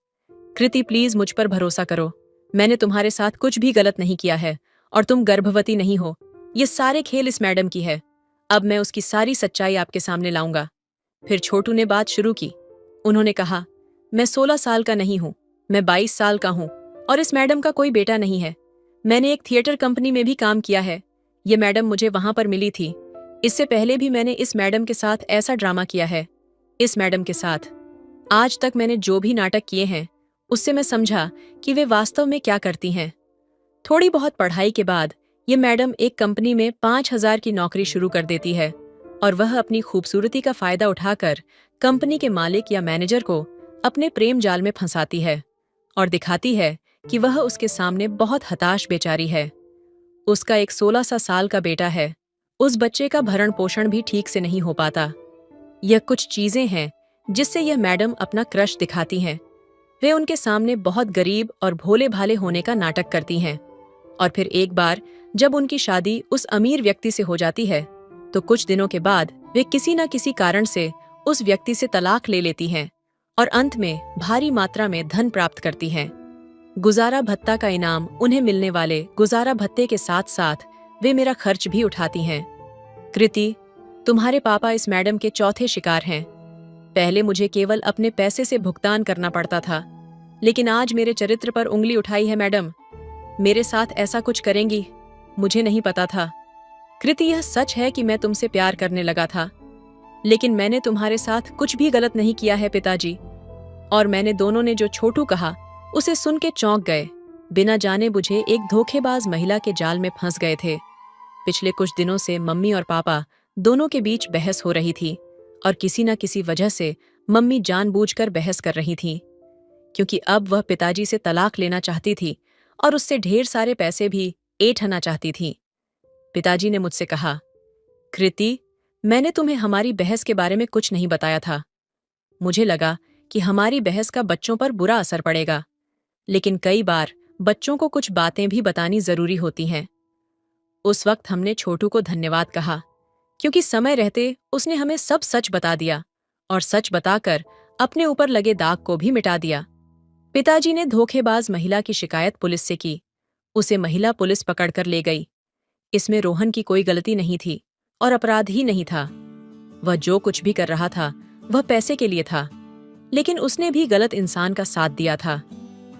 कृति प्लीज मुझ पर भरोसा करो, मैंने तुम्हारे साथ कुछ भी गलत नहीं किया है और तुम गर्भवती नहीं हो। ये सारे खेल इस मैडम की है। अब मैं उसकी सारी सच्चाई आपके सामने लाऊंगा। फिर छोटू ने बात शुरू की। उन्होंने कहा, मैं 16 साल का नहीं हूँ, मैं 22 साल का हूँ और इस मैडम का कोई बेटा नहीं है। मैंने एक थिएटर कंपनी में भी काम किया है। ये मैडम मुझे वहां पर मिली थी। इससे पहले भी मैंने इस मैडम के साथ ऐसा ड्रामा किया है। इस मैडम के साथ आज तक मैंने जो भी नाटक किए हैं, उससे मैं समझा कि वे वास्तव में क्या करती हैं। थोड़ी बहुत पढ़ाई के बाद ये मैडम एक कंपनी में 5,000 की नौकरी शुरू कर देती है और वह अपनी खूबसूरती का फायदा उठाकर कंपनी के मालिक या मैनेजर को अपने प्रेम जाल में फंसाती है और दिखाती है कि वह उसके सामने बहुत हताश बेचारी है। उसका एक 16 साल का बेटा है। उस बच्चे का भरण पोषण भी ठीक से नहीं हो पाता। यह कुछ चीजें हैं जिससे यह मैडम अपना क्रश दिखाती हैं। वे उनके सामने बहुत गरीब और भोले भाले होने का नाटक करती हैं, और फिर एक बार जब उनकी शादी उस अमीर व्यक्ति से हो जाती है तो कुछ दिनों के बाद वे किसी न किसी कारण से उस व्यक्ति से तलाक ले लेती हैं और अंत में भारी मात्रा में धन प्राप्त करती हैं। गुजारा भत्ता का इनाम उन्हें मिलने वाले गुजारा भत्ते के साथ साथ वे मेरा खर्च भी उठाती हैं। कृति, तुम्हारे पापा इस मैडम के चौथे शिकार हैं। पहले मुझे केवल अपने पैसे से भुगतान करना पड़ता था, लेकिन आज मेरे चरित्र पर उंगली उठाई है मैडम। मेरे साथ ऐसा कुछ करेंगी, मुझे नहीं पता था। कृति, यह सच है कि मैं तुमसे प्यार करने लगा था, लेकिन मैंने तुम्हारे साथ कुछ भी गलत नहीं किया है पिताजी। और मैंने दोनों ने जो छोटू कहा उसे सुन के चौंक गए। बिना जाने बुझे एक धोखेबाज महिला के जाल में फंस गए थे। पिछले कुछ दिनों से मम्मी और पापा दोनों के बीच बहस हो रही थी, और किसी न किसी वजह से मम्मी जानबूझकर बहस कर रही थी, क्योंकि अब वह पिताजी से तलाक लेना चाहती थी और उससे ढेर सारे पैसे भी ऐंठना चाहती थी। पिताजी ने मुझसे कहा, कृति, मैंने तुम्हें हमारी बहस के बारे में कुछ नहीं बताया था। मुझे लगा कि हमारी बहस का बच्चों पर बुरा असर पड़ेगा, लेकिन कई बार बच्चों को कुछ बातें भी बतानी जरूरी होती हैं। उस वक्त हमने छोटू को धन्यवाद कहा, क्योंकि समय रहते उसने हमें सब सच बता दिया और सच बताकर अपने ऊपर लगे दाग को भी मिटा दिया। पिताजी ने धोखेबाज महिला की शिकायत पुलिस से की। उसे महिला पुलिस पकड़कर ले गई। इसमें रोहन की कोई गलती नहीं थी और अपराध ही नहीं था। वह जो कुछ भी कर रहा था वह पैसे के लिए था, लेकिन उसने भी गलत इंसान का साथ दिया था,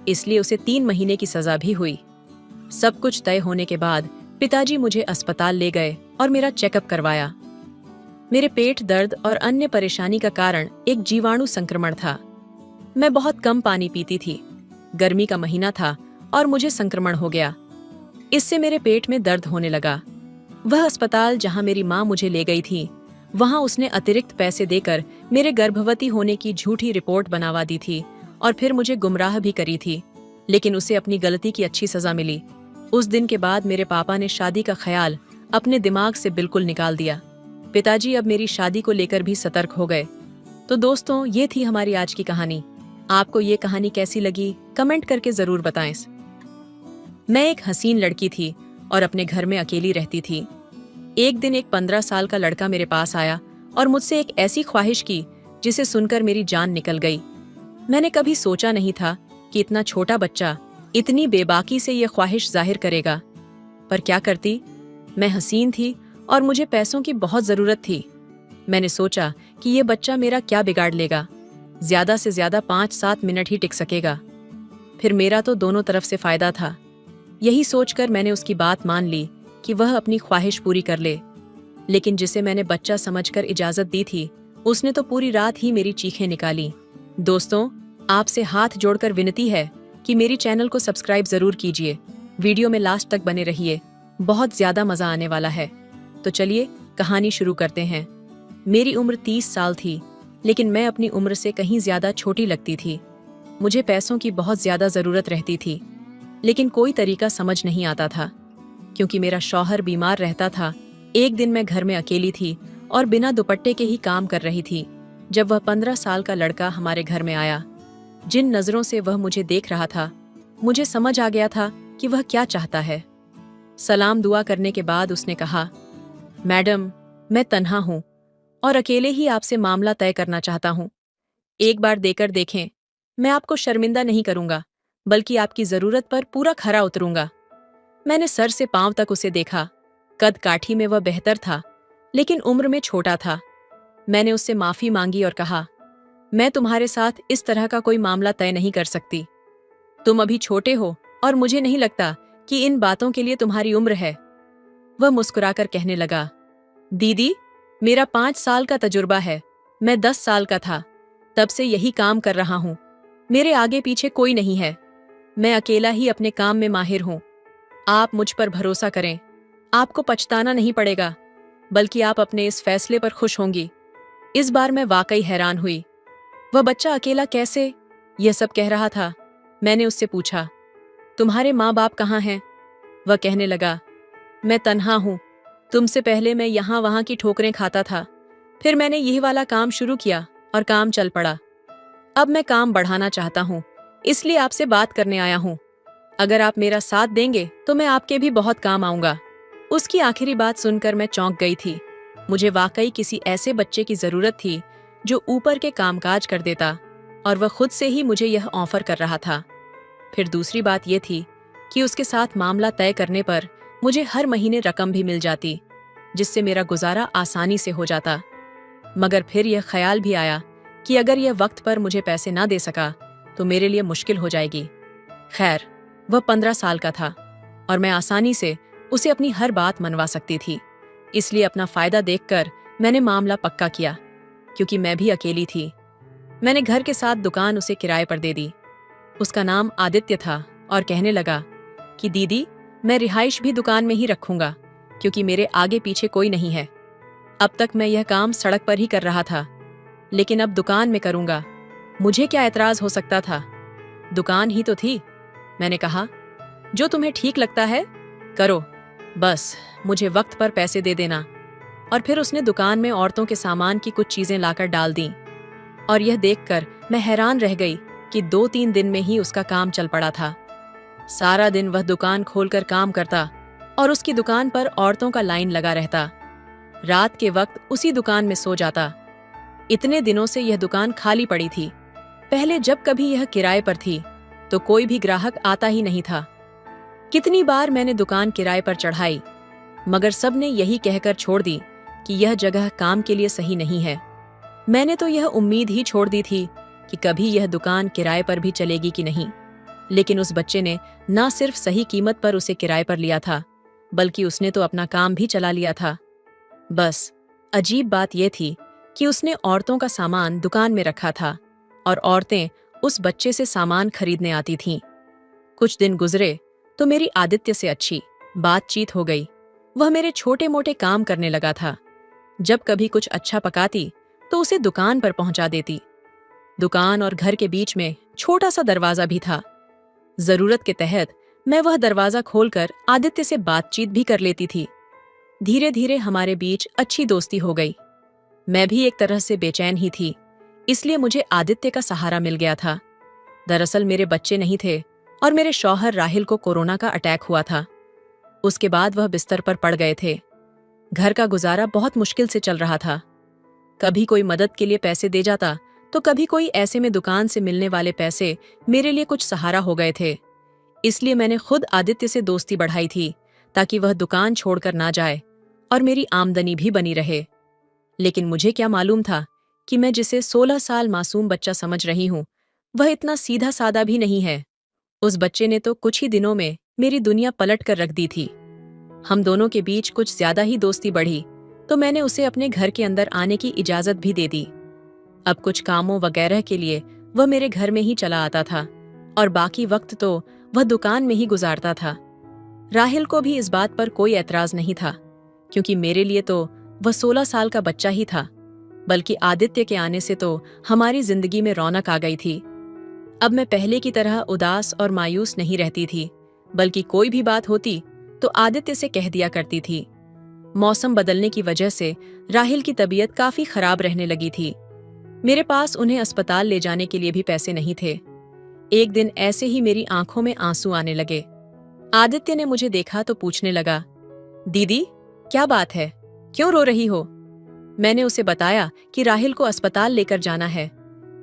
इसलिए उसे 3 महीने की सजा भी हुई। सब कुछ तय होने के बाद पिताजी मुझे अस्पताल ले गए और मेरा चेकअप करवाया। मेरे पेट दर्द और अन्य परेशानी का कारण एक जीवाणु संक्रमण था। मैं बहुत कम पानी पीती थी। गर्मी का महीना था और मुझे संक्रमण हो गया। इससे मेरे पेट में दर्द होने लगा। वह अस्पताल जहां मेरी माँ मुझे ले गई थी, वहां उसने अतिरिक्त पैसे देकर मेरे गर्भवती होने की झूठी रिपोर्ट बनवा दी थी और फिर मुझे गुमराह भी करी थी, लेकिन उसे अपनी गलती की अच्छी सजा मिली। उस दिन के बाद मेरे पापा ने शादी का ख्याल अपने दिमाग से बिल्कुल निकाल दिया। पिताजी अब मेरी शादी को लेकर भी सतर्क हो गए। तो दोस्तों, ये थी हमारी आज की कहानी। आपको ये कहानी कैसी लगी कमेंट करके जरूर बताएं। मैं एक हसीन लड़की थी और अपने घर में अकेली रहती थी। एक दिन एक 15 साल का लड़का मेरे पास आया और मुझसे एक ऐसी ख्वाहिश की जिसे सुनकर मेरी जान निकल गई। मैंने कभी सोचा नहीं था कि इतना छोटा बच्चा इतनी बेबाकी से ये ख्वाहिश जाहिर करेगा, पर क्या करती। मैं हसीन थी और मुझे पैसों की बहुत जरूरत थी। मैंने सोचा कि ये बच्चा मेरा क्या बिगाड़ लेगा, ज्यादा से ज्यादा 5-7 मिनट ही टिक सकेगा, फिर मेरा तो दोनों तरफ से फायदा था। यही सोचकर मैंने उसकी बात मान ली कि वह अपनी ख्वाहिश पूरी कर ले। लेकिन जिसे मैंने बच्चा समझकर इजाजत दी थी, उसने तो पूरी रात ही मेरी चीखें निकाली। दोस्तों, आपसे हाथ जोड़कर विनती है कि मेरी चैनल को सब्सक्राइब जरूर कीजिए। वीडियो में लास्ट तक बने रहिए, बहुत ज्यादा मजा आने वाला है। तो चलिए कहानी शुरू करते हैं। मेरी उम्र 30 साल थी, लेकिन मैं अपनी उम्र से कहीं ज्यादा छोटी लगती थी। मुझे पैसों की बहुत ज्यादा जरूरत रहती थी, लेकिन कोई तरीका समझ नहीं आता था, क्योंकि मेरा शौहर बीमार रहता था। एक दिन मैं घर में अकेली थी और बिना दुपट्टे के ही काम कर रही थी जब वह 15 साल का लड़का हमारे घर में आया। जिन नजरों से वह मुझे देख रहा था, मुझे समझ आ गया था कि वह क्या चाहता है। सलाम दुआ करने के बाद उसने कहा, मैडम, मैं तन्हा हूँ और अकेले ही आपसे मामला तय करना चाहता हूँ। एक बार देकर देखें, मैं आपको शर्मिंदा नहीं करूंगा, बल्कि आपकी जरूरत पर पूरा खरा उतरूंगा। मैंने सर से पांव तक उसे देखा। कद काठी में वह बेहतर था, लेकिन उम्र में छोटा था। मैंने उससे माफी मांगी और कहा, मैं तुम्हारे साथ इस तरह का कोई मामला तय नहीं कर सकती। तुम अभी छोटे हो और मुझे नहीं लगता कि इन बातों के लिए तुम्हारी उम्र है। वह मुस्कुराकर कहने लगा, दीदी, मेरा 5 साल का तजुर्बा है। मैं 10 साल का था, तब से यही काम कर रहा हूँ। मेरे आगे पीछे कोई नहीं है। मैं अकेला ही अपने काम में माहिर हूँ। आप मुझ पर भरोसा करें, आपको पछताना नहीं पड़ेगा, बल्कि आप अपने इस फैसले पर खुश होंगी। इस बार मैं वाकई हैरान हुई। वह बच्चा अकेला कैसे यह सब कह रहा था। मैंने उससे पूछा, तुम्हारे माँ बाप कहाँ हैं? वह कहने लगा, मैं तन्हा हूँ। तुमसे पहले मैं यहाँ वहाँ की ठोकरें खाता था, फिर मैंने यही वाला काम शुरू किया और काम चल पड़ा। अब मैं काम बढ़ाना चाहता हूँ, इसलिए आपसे बात करने आया हूँ। अगर आप मेरा साथ देंगे तो मैं आपके भी बहुत काम आऊंगा। उसकी आखिरी बात सुनकर मैं चौंक गई थी। मुझे वाकई किसी ऐसे बच्चे की जरूरत थी जो ऊपर के कामकाज कर देता, और वह खुद से ही मुझे यह ऑफर कर रहा था। फिर दूसरी बात यह थी कि उसके साथ मामला तय करने पर मुझे हर महीने रकम भी मिल जाती, जिससे मेरा गुजारा आसानी से हो जाता। मगर फिर यह ख्याल भी आया कि अगर यह वक्त पर मुझे पैसे ना दे सका तो मेरे लिए मुश्किल हो जाएगी। खैर, वह 15 साल का था और मैं आसानी से उसे अपनी हर बात मनवा सकती थी। इसलिए अपना फायदा देखकर मैंने मामला पक्का किया, क्योंकि मैं भी अकेली थी। मैंने घर के साथ दुकान उसे किराए पर दे दी। उसका नाम आदित्य था और कहने लगा कि दीदी, मैं रिहाइश भी दुकान में ही रखूंगा, क्योंकि मेरे आगे पीछे कोई नहीं है। अब तक मैं यह काम सड़क पर ही कर रहा था, लेकिन अब दुकान में करूंगा। मुझे क्या एतराज हो सकता था? दुकान ही तो थी। मैंने कहा, जो तुम्हें ठीक लगता है करो, बस मुझे वक्त पर पैसे दे देना। और फिर उसने दुकान में औरतों के सामान की कुछ चीजें लाकर डाल दी, और यह देखकर मैं हैरान रह गई कि 2-3 दिन में ही उसका काम चल पड़ा था। सारा दिन वह दुकान खोलकर काम करता और उसकी दुकान पर औरतों का लाइन लगा रहता। रात के वक्त उसी दुकान में सो जाता। इतने दिनों से यह दुकान खाली पड़ी थी। पहले जब कभी यह किराए पर थी तो कोई भी ग्राहक आता ही नहीं था। कितनी बार मैंने दुकान किराए पर चढ़ाई, मगर सबने यही कहकर छोड़ दी कि यह जगह काम के लिए सही नहीं है। मैंने तो यह उम्मीद ही छोड़ दी थी कि कभी यह दुकान किराए पर भी चलेगी कि नहीं। लेकिन उस बच्चे ने न सिर्फ सही कीमत पर उसे किराए पर लिया था, बल्कि उसने तो अपना काम भी चला लिया था। बस अजीब बात यह थी कि उसने औरतों का सामान दुकान में रखा था और औरतें उस बच्चे से सामान खरीदने आती थीं। कुछ दिन गुजरे तो मेरी आदित्य से अच्छी बातचीत हो गई। वह मेरे छोटे मोटे काम करने लगा था। जब कभी कुछ अच्छा पकाती तो उसे दुकान पर पहुंचा देती। दुकान और घर के बीच में छोटा सा दरवाजा भी था। जरूरत के तहत मैं वह दरवाजा खोलकर आदित्य से बातचीत भी कर लेती थी। धीरे धीरे हमारे बीच अच्छी दोस्ती हो गई। मैं भी एक तरह से बेचैन ही थी, इसलिए मुझे आदित्य का सहारा मिल गया था। दरअसल मेरे बच्चे नहीं थे और मेरे शौहर राहिल को कोरोना का अटैक हुआ था। उसके बाद वह बिस्तर पर पड़ गए थे। घर का गुजारा बहुत मुश्किल से चल रहा था। कभी कोई मदद के लिए पैसे दे जाता तो कभी कोई ऐसे में दुकान से मिलने वाले पैसे मेरे लिए कुछ सहारा हो गए थे। इसलिए मैंने खुद आदित्य से दोस्ती बढ़ाई थी, ताकि वह दुकान छोड़कर ना जाए और मेरी आमदनी भी बनी रहे। लेकिन मुझे क्या मालूम था कि मैं जिसे 16 साल मासूम बच्चा समझ रही हूं, वह इतना सीधा सादा भी नहीं है। उस बच्चे ने तो कुछ ही दिनों में मेरी दुनिया पलट कर रख दी थी। हम दोनों के बीच कुछ ज्यादा ही दोस्ती बढ़ी तो मैंने उसे अपने घर के अंदर आने की इजाजत भी दे दी। अब कुछ कामों वगैरह के लिए वह मेरे घर में ही चला आता था और बाकी वक्त तो वह दुकान में ही गुजारता था। राहिल को भी इस बात पर कोई एतराज नहीं था, क्योंकि मेरे लिए तो वह 16 साल का बच्चा ही था। बल्कि आदित्य के आने से तो हमारी जिंदगी में रौनक आ गई थी। अब मैं पहले की तरह उदास और मायूस नहीं रहती थी, बल्कि कोई भी बात होती तो आदित्य से कह दिया करती थी। मौसम बदलने की वजह से राहिल की तबीयत काफी खराब रहने लगी थी। मेरे पास उन्हें अस्पताल ले जाने के लिए भी पैसे नहीं थे। एक दिन ऐसे ही मेरी आंखों में आंसू आने लगे। आदित्य ने मुझे देखा तो पूछने लगा, दीदी क्या बात है, क्यों रो रही हो? मैंने उसे बताया कि राहिल को अस्पताल लेकर जाना है।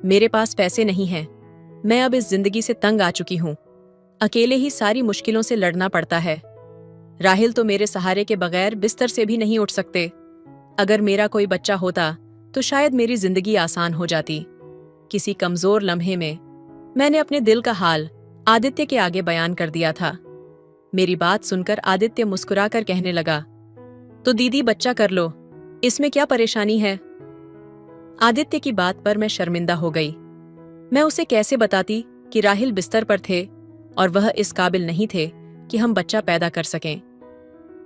मेरे पास पैसे नहीं हैं। मैं अब इस जिंदगी से तंग आ चुकी हूँ। अकेले ही सारी मुश्किलों से लड़ना पड़ता है। राहिल तो मेरे सहारे के बगैर बिस्तर से भी नहीं उठ सकते। अगर मेरा कोई बच्चा होता तो शायद मेरी जिंदगी आसान हो जाती। किसी कमजोर लम्हे में मैंने अपने दिल का हाल आदित्य के आगे बयान कर दिया था। मेरी बात सुनकर आदित्य मुस्कुराकर कहने लगा, तो दीदी बच्चा कर लो, इसमें क्या परेशानी है? आदित्य की बात पर मैं शर्मिंदा हो गई। मैं उसे कैसे बताती कि राहिल बिस्तर पर थे और वह इस काबिल नहीं थे कि हम बच्चा पैदा कर सकें।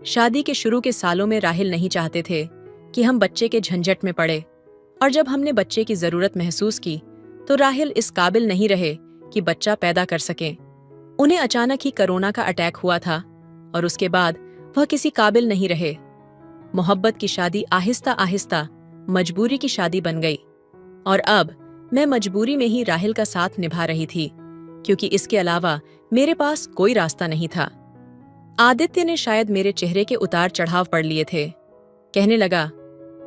शादी के शुरू के सालों में राहिल नहीं चाहते थे कि हम बच्चे के झंझट में पड़े, और जब हमने बच्चे की जरूरत महसूस की तो राहिल इस काबिल नहीं रहे कि बच्चा पैदा कर सकें। उन्हें अचानक ही कोरोना का अटैक हुआ था और उसके बाद वह किसी काबिल नहीं रहे। मोहब्बत की शादी आहिस्ता आहिस्ता मजबूरी की शादी बन गई और अब मैं मजबूरी में ही राहिल का साथ निभा रही थी, क्योंकि इसके अलावा मेरे पास कोई रास्ता नहीं था। आदित्य ने शायद मेरे चेहरे के उतार चढ़ाव पढ़ लिए थे। कहने लगा,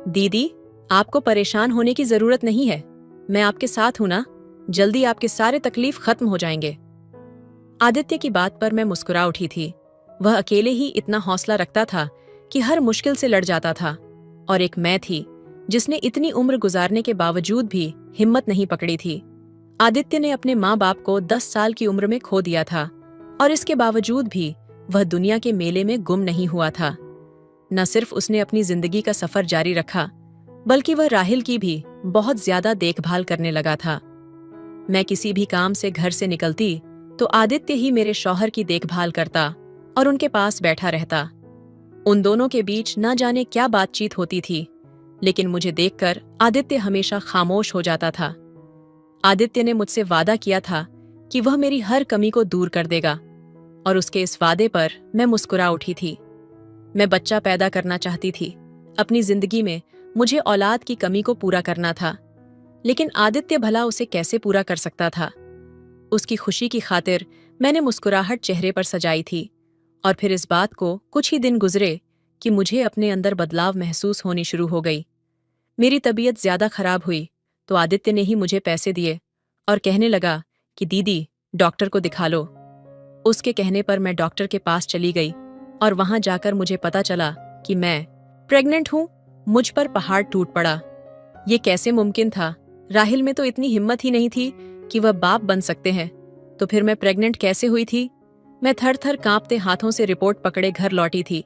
दीदी, आपको परेशान होने की जरूरत नहीं है, मैं आपके साथ हूं ना, जल्दी आपके सारे तकलीफ खत्म हो जाएंगे। आदित्य की बात पर मैं मुस्कुरा उठी थी। वह अकेले ही इतना हौसला रखता था कि हर मुश्किल से लड़ जाता था, और एक मैं थी जिसने इतनी उम्र गुजारने के बावजूद भी हिम्मत नहीं पकड़ी थी। आदित्य ने अपने माँ बाप को 10 साल की उम्र में खो दिया था, और इसके बावजूद भी वह दुनिया के मेले में गुम नहीं हुआ था। न सिर्फ उसने अपनी जिंदगी का सफर जारी रखा, बल्कि वह राहिल की भी बहुत ज्यादा देखभाल करने लगा था। मैं किसी भी काम से घर से निकलती तो आदित्य ही मेरे शौहर की देखभाल करता और उनके पास बैठा रहता। उन दोनों के बीच न जाने क्या बातचीत होती थी, लेकिन मुझे देखकर आदित्य हमेशा खामोश हो जाता था। आदित्य ने मुझसे वादा किया था कि वह मेरी हर कमी को दूर कर देगा, और उसके इस वादे पर मैं मुस्कुरा उठी थी। मैं बच्चा पैदा करना चाहती थी। अपनी जिंदगी में मुझे औलाद की कमी को पूरा करना था, लेकिन आदित्य भला उसे कैसे पूरा कर सकता था। उसकी खुशी की खातिर मैंने मुस्कुराहट चेहरे पर सजाई थी, और फिर इस बात को कुछ ही दिन गुजरे कि मुझे अपने अंदर बदलाव महसूस होनी शुरू हो गई। मेरी तबीयत ज्यादा खराब हुई तो आदित्य ने ही मुझे पैसे दिए और कहने लगा कि दीदी, डॉक्टर को दिखा लो। उसके कहने पर मैं डॉक्टर के पास चली गई, और वहां जाकर मुझे पता चला कि मैं प्रेग्नेंट हूं। मुझ पर पहाड़ टूट पड़ा। ये कैसे मुमकिन था? राहिल में तो इतनी हिम्मत ही नहीं थी कि वह बाप बन सकते हैं, तो फिर मैं प्रेग्नेंट कैसे हुई थी? मैं थर थर कांपते हाथों से रिपोर्ट पकड़े घर लौटी थी,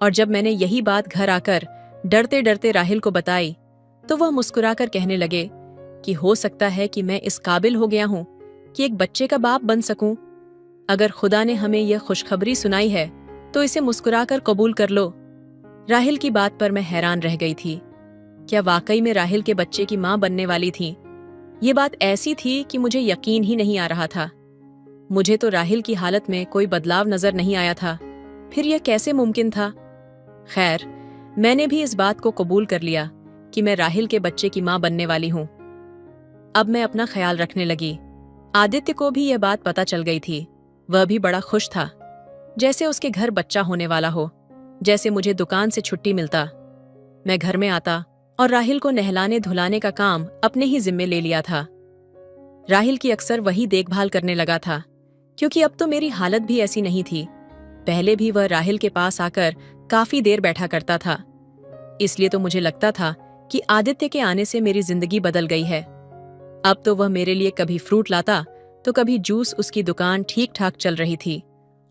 और जब मैंने यही बात घर आकर डरते डरते राहिल को बताई तो वह मुस्कुराकर कहने लगे कि हो सकता है कि मैं इस काबिल हो गया हूं कि एक बच्चे का बाप बन सकूं। अगर खुदा ने हमें यह खुशखबरी सुनाई है तो इसे मुस्कुराकर कबूल कर लो। राहिल की बात पर मैं हैरान रह गई थी। क्या वाकई में राहिल के बच्चे की मां बनने वाली थी? ये बात ऐसी थी कि मुझे यकीन ही नहीं आ रहा था। मुझे तो राहिल की हालत में कोई बदलाव नजर नहीं आया था, फिर यह कैसे मुमकिन था? खैर, मैंने भी इस बात को कबूल कर लिया कि मैं राहिल के बच्चे की मां बनने वाली हूं। अब मैं अपना ख्याल रखने लगी। आदित्य को भी यह बात पता चल गई थी। वह भी बड़ा खुश था, जैसे उसके घर बच्चा होने वाला हो, जैसे मुझे दुकान से छुट्टी मिलता। मैं घर में आता और राहिल को नहलाने धुलाने का काम अपने ही जिम्मे ले लिया था। राहिल की अक्सर वही देखभाल करने लगा था, क्योंकि अब तो मेरी हालत भी ऐसी नहीं थी। पहले भी वह राहिल के पास आकर काफी देर बैठा करता था, इसलिए तो मुझे लगता था कि आदित्य के आने से मेरी जिंदगी बदल गई है। अब तो वह मेरे लिए कभी फ्रूट लाता तो कभी जूस। उसकी दुकान ठीक ठाक चल रही थी,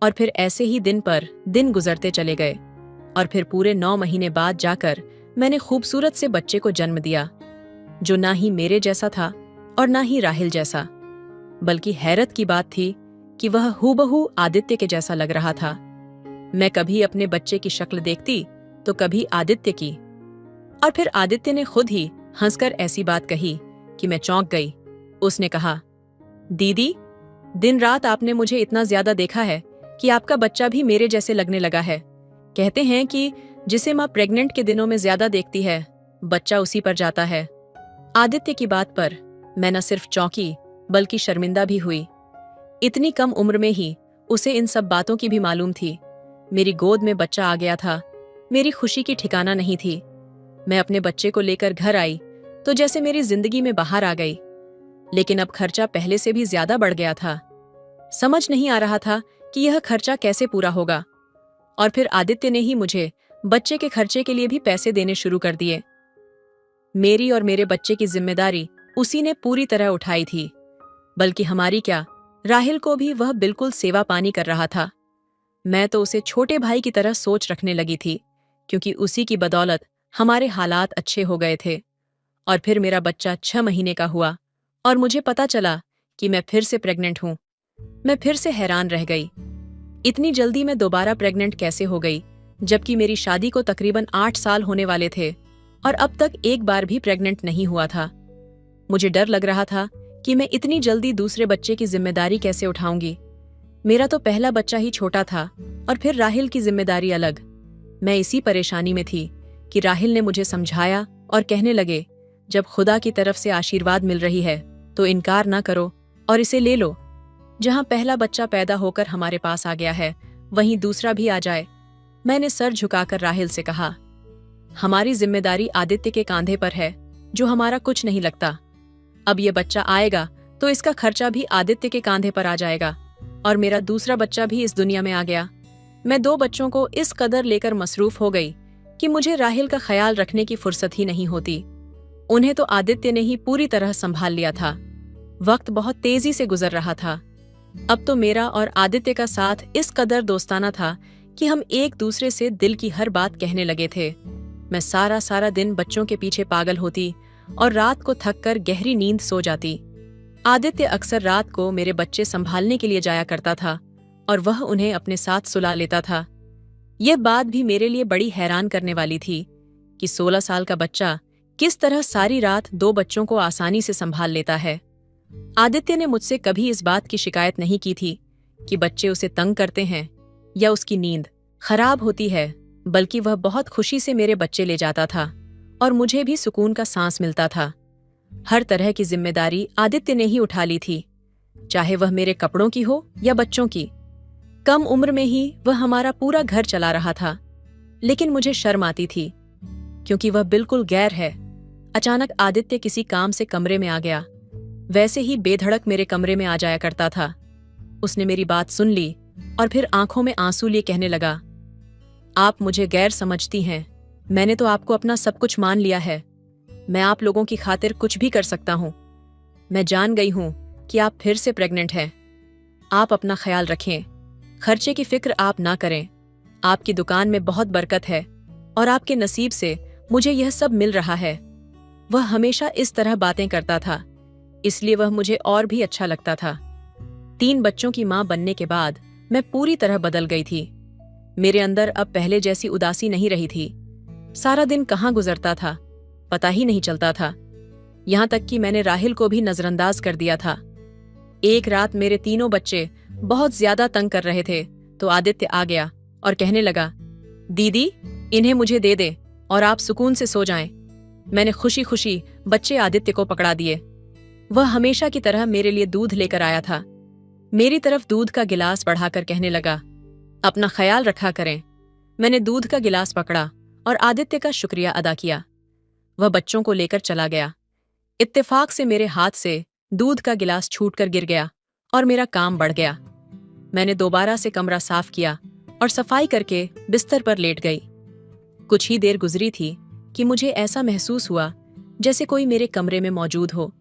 और फिर ऐसे ही दिन पर दिन गुजरते चले गए, और फिर पूरे 9 महीने बाद जाकर मैंने खूबसूरत से बच्चे को जन्म दिया, जो ना ही मेरे जैसा था और ना ही राहिल जैसा। बल्कि हैरत की बात थी कि वह हूबहू आदित्य के जैसा लग रहा था। मैं कभी अपने बच्चे की शक्ल देखती तो कभी आदित्य की, और फिर आदित्य ने खुद ही हंसकर ऐसी बात कही कि मैं चौंक गई। उसने कहा, दीदी, दिन रात आपने मुझे इतना ज्यादा देखा है कि आपका बच्चा भी मेरे जैसे लगने लगा है। कहते हैं कि जिसे माँ प्रेग्नेंट के दिनों में ज्यादा देखती है, बच्चा उसी पर जाता है। आदित्य की बात पर मैं न सिर्फ चौंकी बल्कि शर्मिंदा भी हुई। इतनी कम उम्र में ही उसे इन सब बातों की भी मालूम थी। मेरी गोद में बच्चा आ गया था। मेरी खुशी की ठिकाना नहीं थी। मैं अपने बच्चे को लेकर घर आई तो जैसे मेरी जिंदगी में बाहर आ गई, लेकिन अब खर्चा पहले से भी ज्यादा बढ़ गया था। समझ नहीं आ रहा था कि यह खर्चा कैसे पूरा होगा, और फिर आदित्य ने ही मुझे बच्चे के खर्चे के लिए भी पैसे देने शुरू कर दिए। मेरी और मेरे बच्चे की जिम्मेदारी उसी ने पूरी तरह उठाई थी। बल्कि हमारी क्या, राहिल को भी वह बिल्कुल सेवा पानी कर रहा था। मैं तो उसे छोटे भाई की तरह सोच रखने लगी थी, क्योंकि उसी की बदौलत हमारे हालात अच्छे हो गए थे। और फिर मेरा बच्चा 6 महीने का हुआ और मुझे पता चला कि मैं फिर से प्रेग्नेंट हूं। मैं फिर से हैरान रह गई। इतनी जल्दी मैं दोबारा प्रेग्नेंट कैसे हो गई, जबकि मेरी शादी को तकरीबन 8 साल होने वाले थे और अब तक एक बार भी प्रेग्नेंट नहीं हुआ था। मुझे डर लग रहा था कि मैं इतनी जल्दी दूसरे बच्चे की जिम्मेदारी कैसे उठाऊंगी। मेरा तो पहला बच्चा ही छोटा था और फिर राहिल की जिम्मेदारी अलग। मैं इसी परेशानी में थी कि राहिल ने मुझे समझाया और कहने लगे, जब खुदा की तरफ से आशीर्वाद मिल रही है तो इनकार ना करो और इसे ले लो। जहां पहला बच्चा पैदा होकर हमारे पास आ गया है, वहीं दूसरा भी आ जाए। मैंने सर झुकाकर राहिल से कहा, हमारी जिम्मेदारी आदित्य के कांधे पर है, जो हमारा कुछ नहीं लगता। अब ये बच्चा आएगा तो इसका खर्चा भी आदित्य के कांधे पर आ जाएगा, और मेरा दूसरा बच्चा भी इस दुनिया में आ गया। मैं 2 बच्चों को इस कदर लेकर मसरूफ हो गई कि मुझे राहिल का ख्याल रखने की फुर्सत ही नहीं होती। उन्हें तो आदित्य ने ही पूरी तरह संभाल लिया था। वक्त बहुत तेजी से गुजर रहा था। अब तो मेरा और आदित्य का साथ इस कदर दोस्ताना था कि हम एक दूसरे से दिल की हर बात कहने लगे थे। मैं सारा सारा दिन बच्चों के पीछे पागल होती और रात को थक कर गहरी नींद सो जाती। आदित्य अक्सर रात को मेरे बच्चे संभालने के लिए जाया करता था और वह उन्हें अपने साथ सुला लेता था। यह बात भी मेरे लिए बड़ी हैरान करने वाली थी कि 16 साल का बच्चा किस तरह सारी रात 2 बच्चों को आसानी से संभाल लेता है। आदित्य ने मुझसे कभी इस बात की शिकायत नहीं की थी कि बच्चे उसे तंग करते हैं या उसकी नींद खराब होती है, बल्कि वह बहुत खुशी से मेरे बच्चे ले जाता था और मुझे भी सुकून का सांस मिलता था। हर तरह की जिम्मेदारी आदित्य ने ही उठा ली थी, चाहे वह मेरे कपड़ों की हो या बच्चों की। कम उम्र में ही वह हमारा पूरा घर चला रहा था, लेकिन मुझे शर्म आती थी क्योंकि वह बिल्कुल गैर है। अचानक आदित्य किसी काम से कमरे में आ गया। वैसे ही बेधड़क मेरे कमरे में आ जाया करता था। उसने मेरी बात सुन ली और फिर आंखों में आंसू लिए कहने लगा, आप मुझे गैर समझती हैं। मैंने तो आपको अपना सब कुछ मान लिया है। मैं आप लोगों की खातिर कुछ भी कर सकता हूं। मैं जान गई हूं कि आप फिर से प्रेग्नेंट हैं। आप अपना ख्याल रखें। खर्चे की फिक्र आप ना करें। आपकी दुकान में बहुत बरकत है और आपके नसीब से मुझे यह सब मिल रहा है। वह हमेशा इस तरह बातें करता था, इसलिए वह मुझे और भी अच्छा लगता था। 3 बच्चों की मां बनने के बाद मैं पूरी तरह बदल गई थी। मेरे अंदर अब पहले जैसी उदासी नहीं रही थी। सारा दिन कहाँ गुजरता था पता ही नहीं चलता था। यहां तक कि मैंने राहिल को भी नजरअंदाज कर दिया था। एक रात मेरे तीनों बच्चे बहुत ज्यादा तंग कर रहे थे तो आदित्य आ गया और कहने लगा, दीदी इन्हें मुझे दे दे और आप सुकून से सो जाएं। मैंने खुशी खुशी बच्चे आदित्य को पकड़ा दिए। वह हमेशा की तरह मेरे लिए दूध लेकर आया था। मेरी तरफ दूध का गिलास बढ़ाकर कहने लगा, अपना ख्याल रखा करें। मैंने दूध का गिलास पकड़ा और आदित्य का शुक्रिया अदा किया। वह बच्चों को लेकर चला गया। इत्तेफाक से मेरे हाथ से दूध का गिलास छूटकर गिर गया और मेरा काम बढ़ गया। मैंने दोबारा से कमरा साफ किया और सफाई करके बिस्तर पर लेट गई। कुछ ही देर गुजरी थी कि मुझे ऐसा महसूस हुआ जैसे कोई मेरे कमरे में मौजूद हो।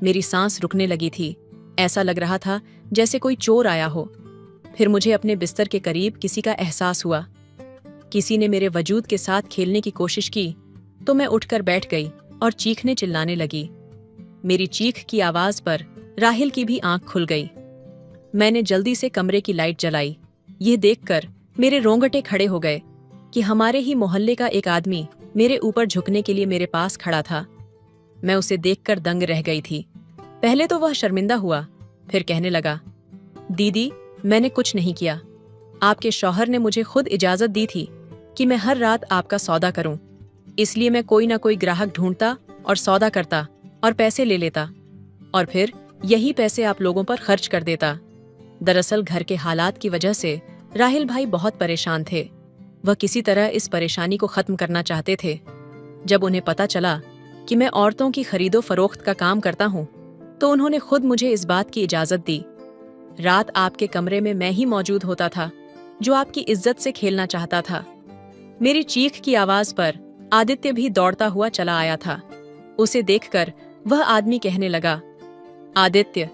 मेरी सांस रुकने लगी थी। ऐसा लग रहा था जैसे कोई चोर आया हो। फिर मुझे अपने बिस्तर के करीब किसी का एहसास हुआ। किसी ने मेरे वजूद के साथ खेलने की कोशिश की तो मैं उठकर बैठ गई और चीखने चिल्लाने लगी। मेरी चीख की आवाज पर राहिल की भी आंख खुल गई। मैंने जल्दी से कमरे की लाइट जलाई। यह देखकर मेरे रोंगटे खड़े हो गए कि हमारे ही मोहल्ले का एक आदमी मेरे ऊपर झुकने के लिए मेरे पास खड़ा था। मैं उसे देखकर दंग रह गई थी। पहले तो वह शर्मिंदा हुआ, फिर कहने लगा, दीदी मैंने कुछ नहीं किया। आपके शौहर ने मुझे खुद इजाजत दी थी कि मैं हर रात आपका सौदा करूं। इसलिए मैं कोई ना कोई ग्राहक ढूंढता और सौदा करता और पैसे ले लेता और फिर यही पैसे आप लोगों पर खर्च कर देता। दरअसल घर के हालात की वजह से राहिल भाई बहुत परेशान थे। वह किसी तरह इस परेशानी को खत्म करना चाहते थे। जब उन्हें पता चला कि मैं औरतों की खरीदो फरोख्त का काम करता हूँ तो उन्होंने खुद मुझे इस बात की इजाजत दी। रात आपके कमरे में मैं ही मौजूद होता था जो आपकी इज्जत से खेलना चाहता था। मेरी चीख की आवाज पर आदित्य भी दौड़ता हुआ चला आया था। उसे देखकर वह आदमी कहने लगा, आदित्य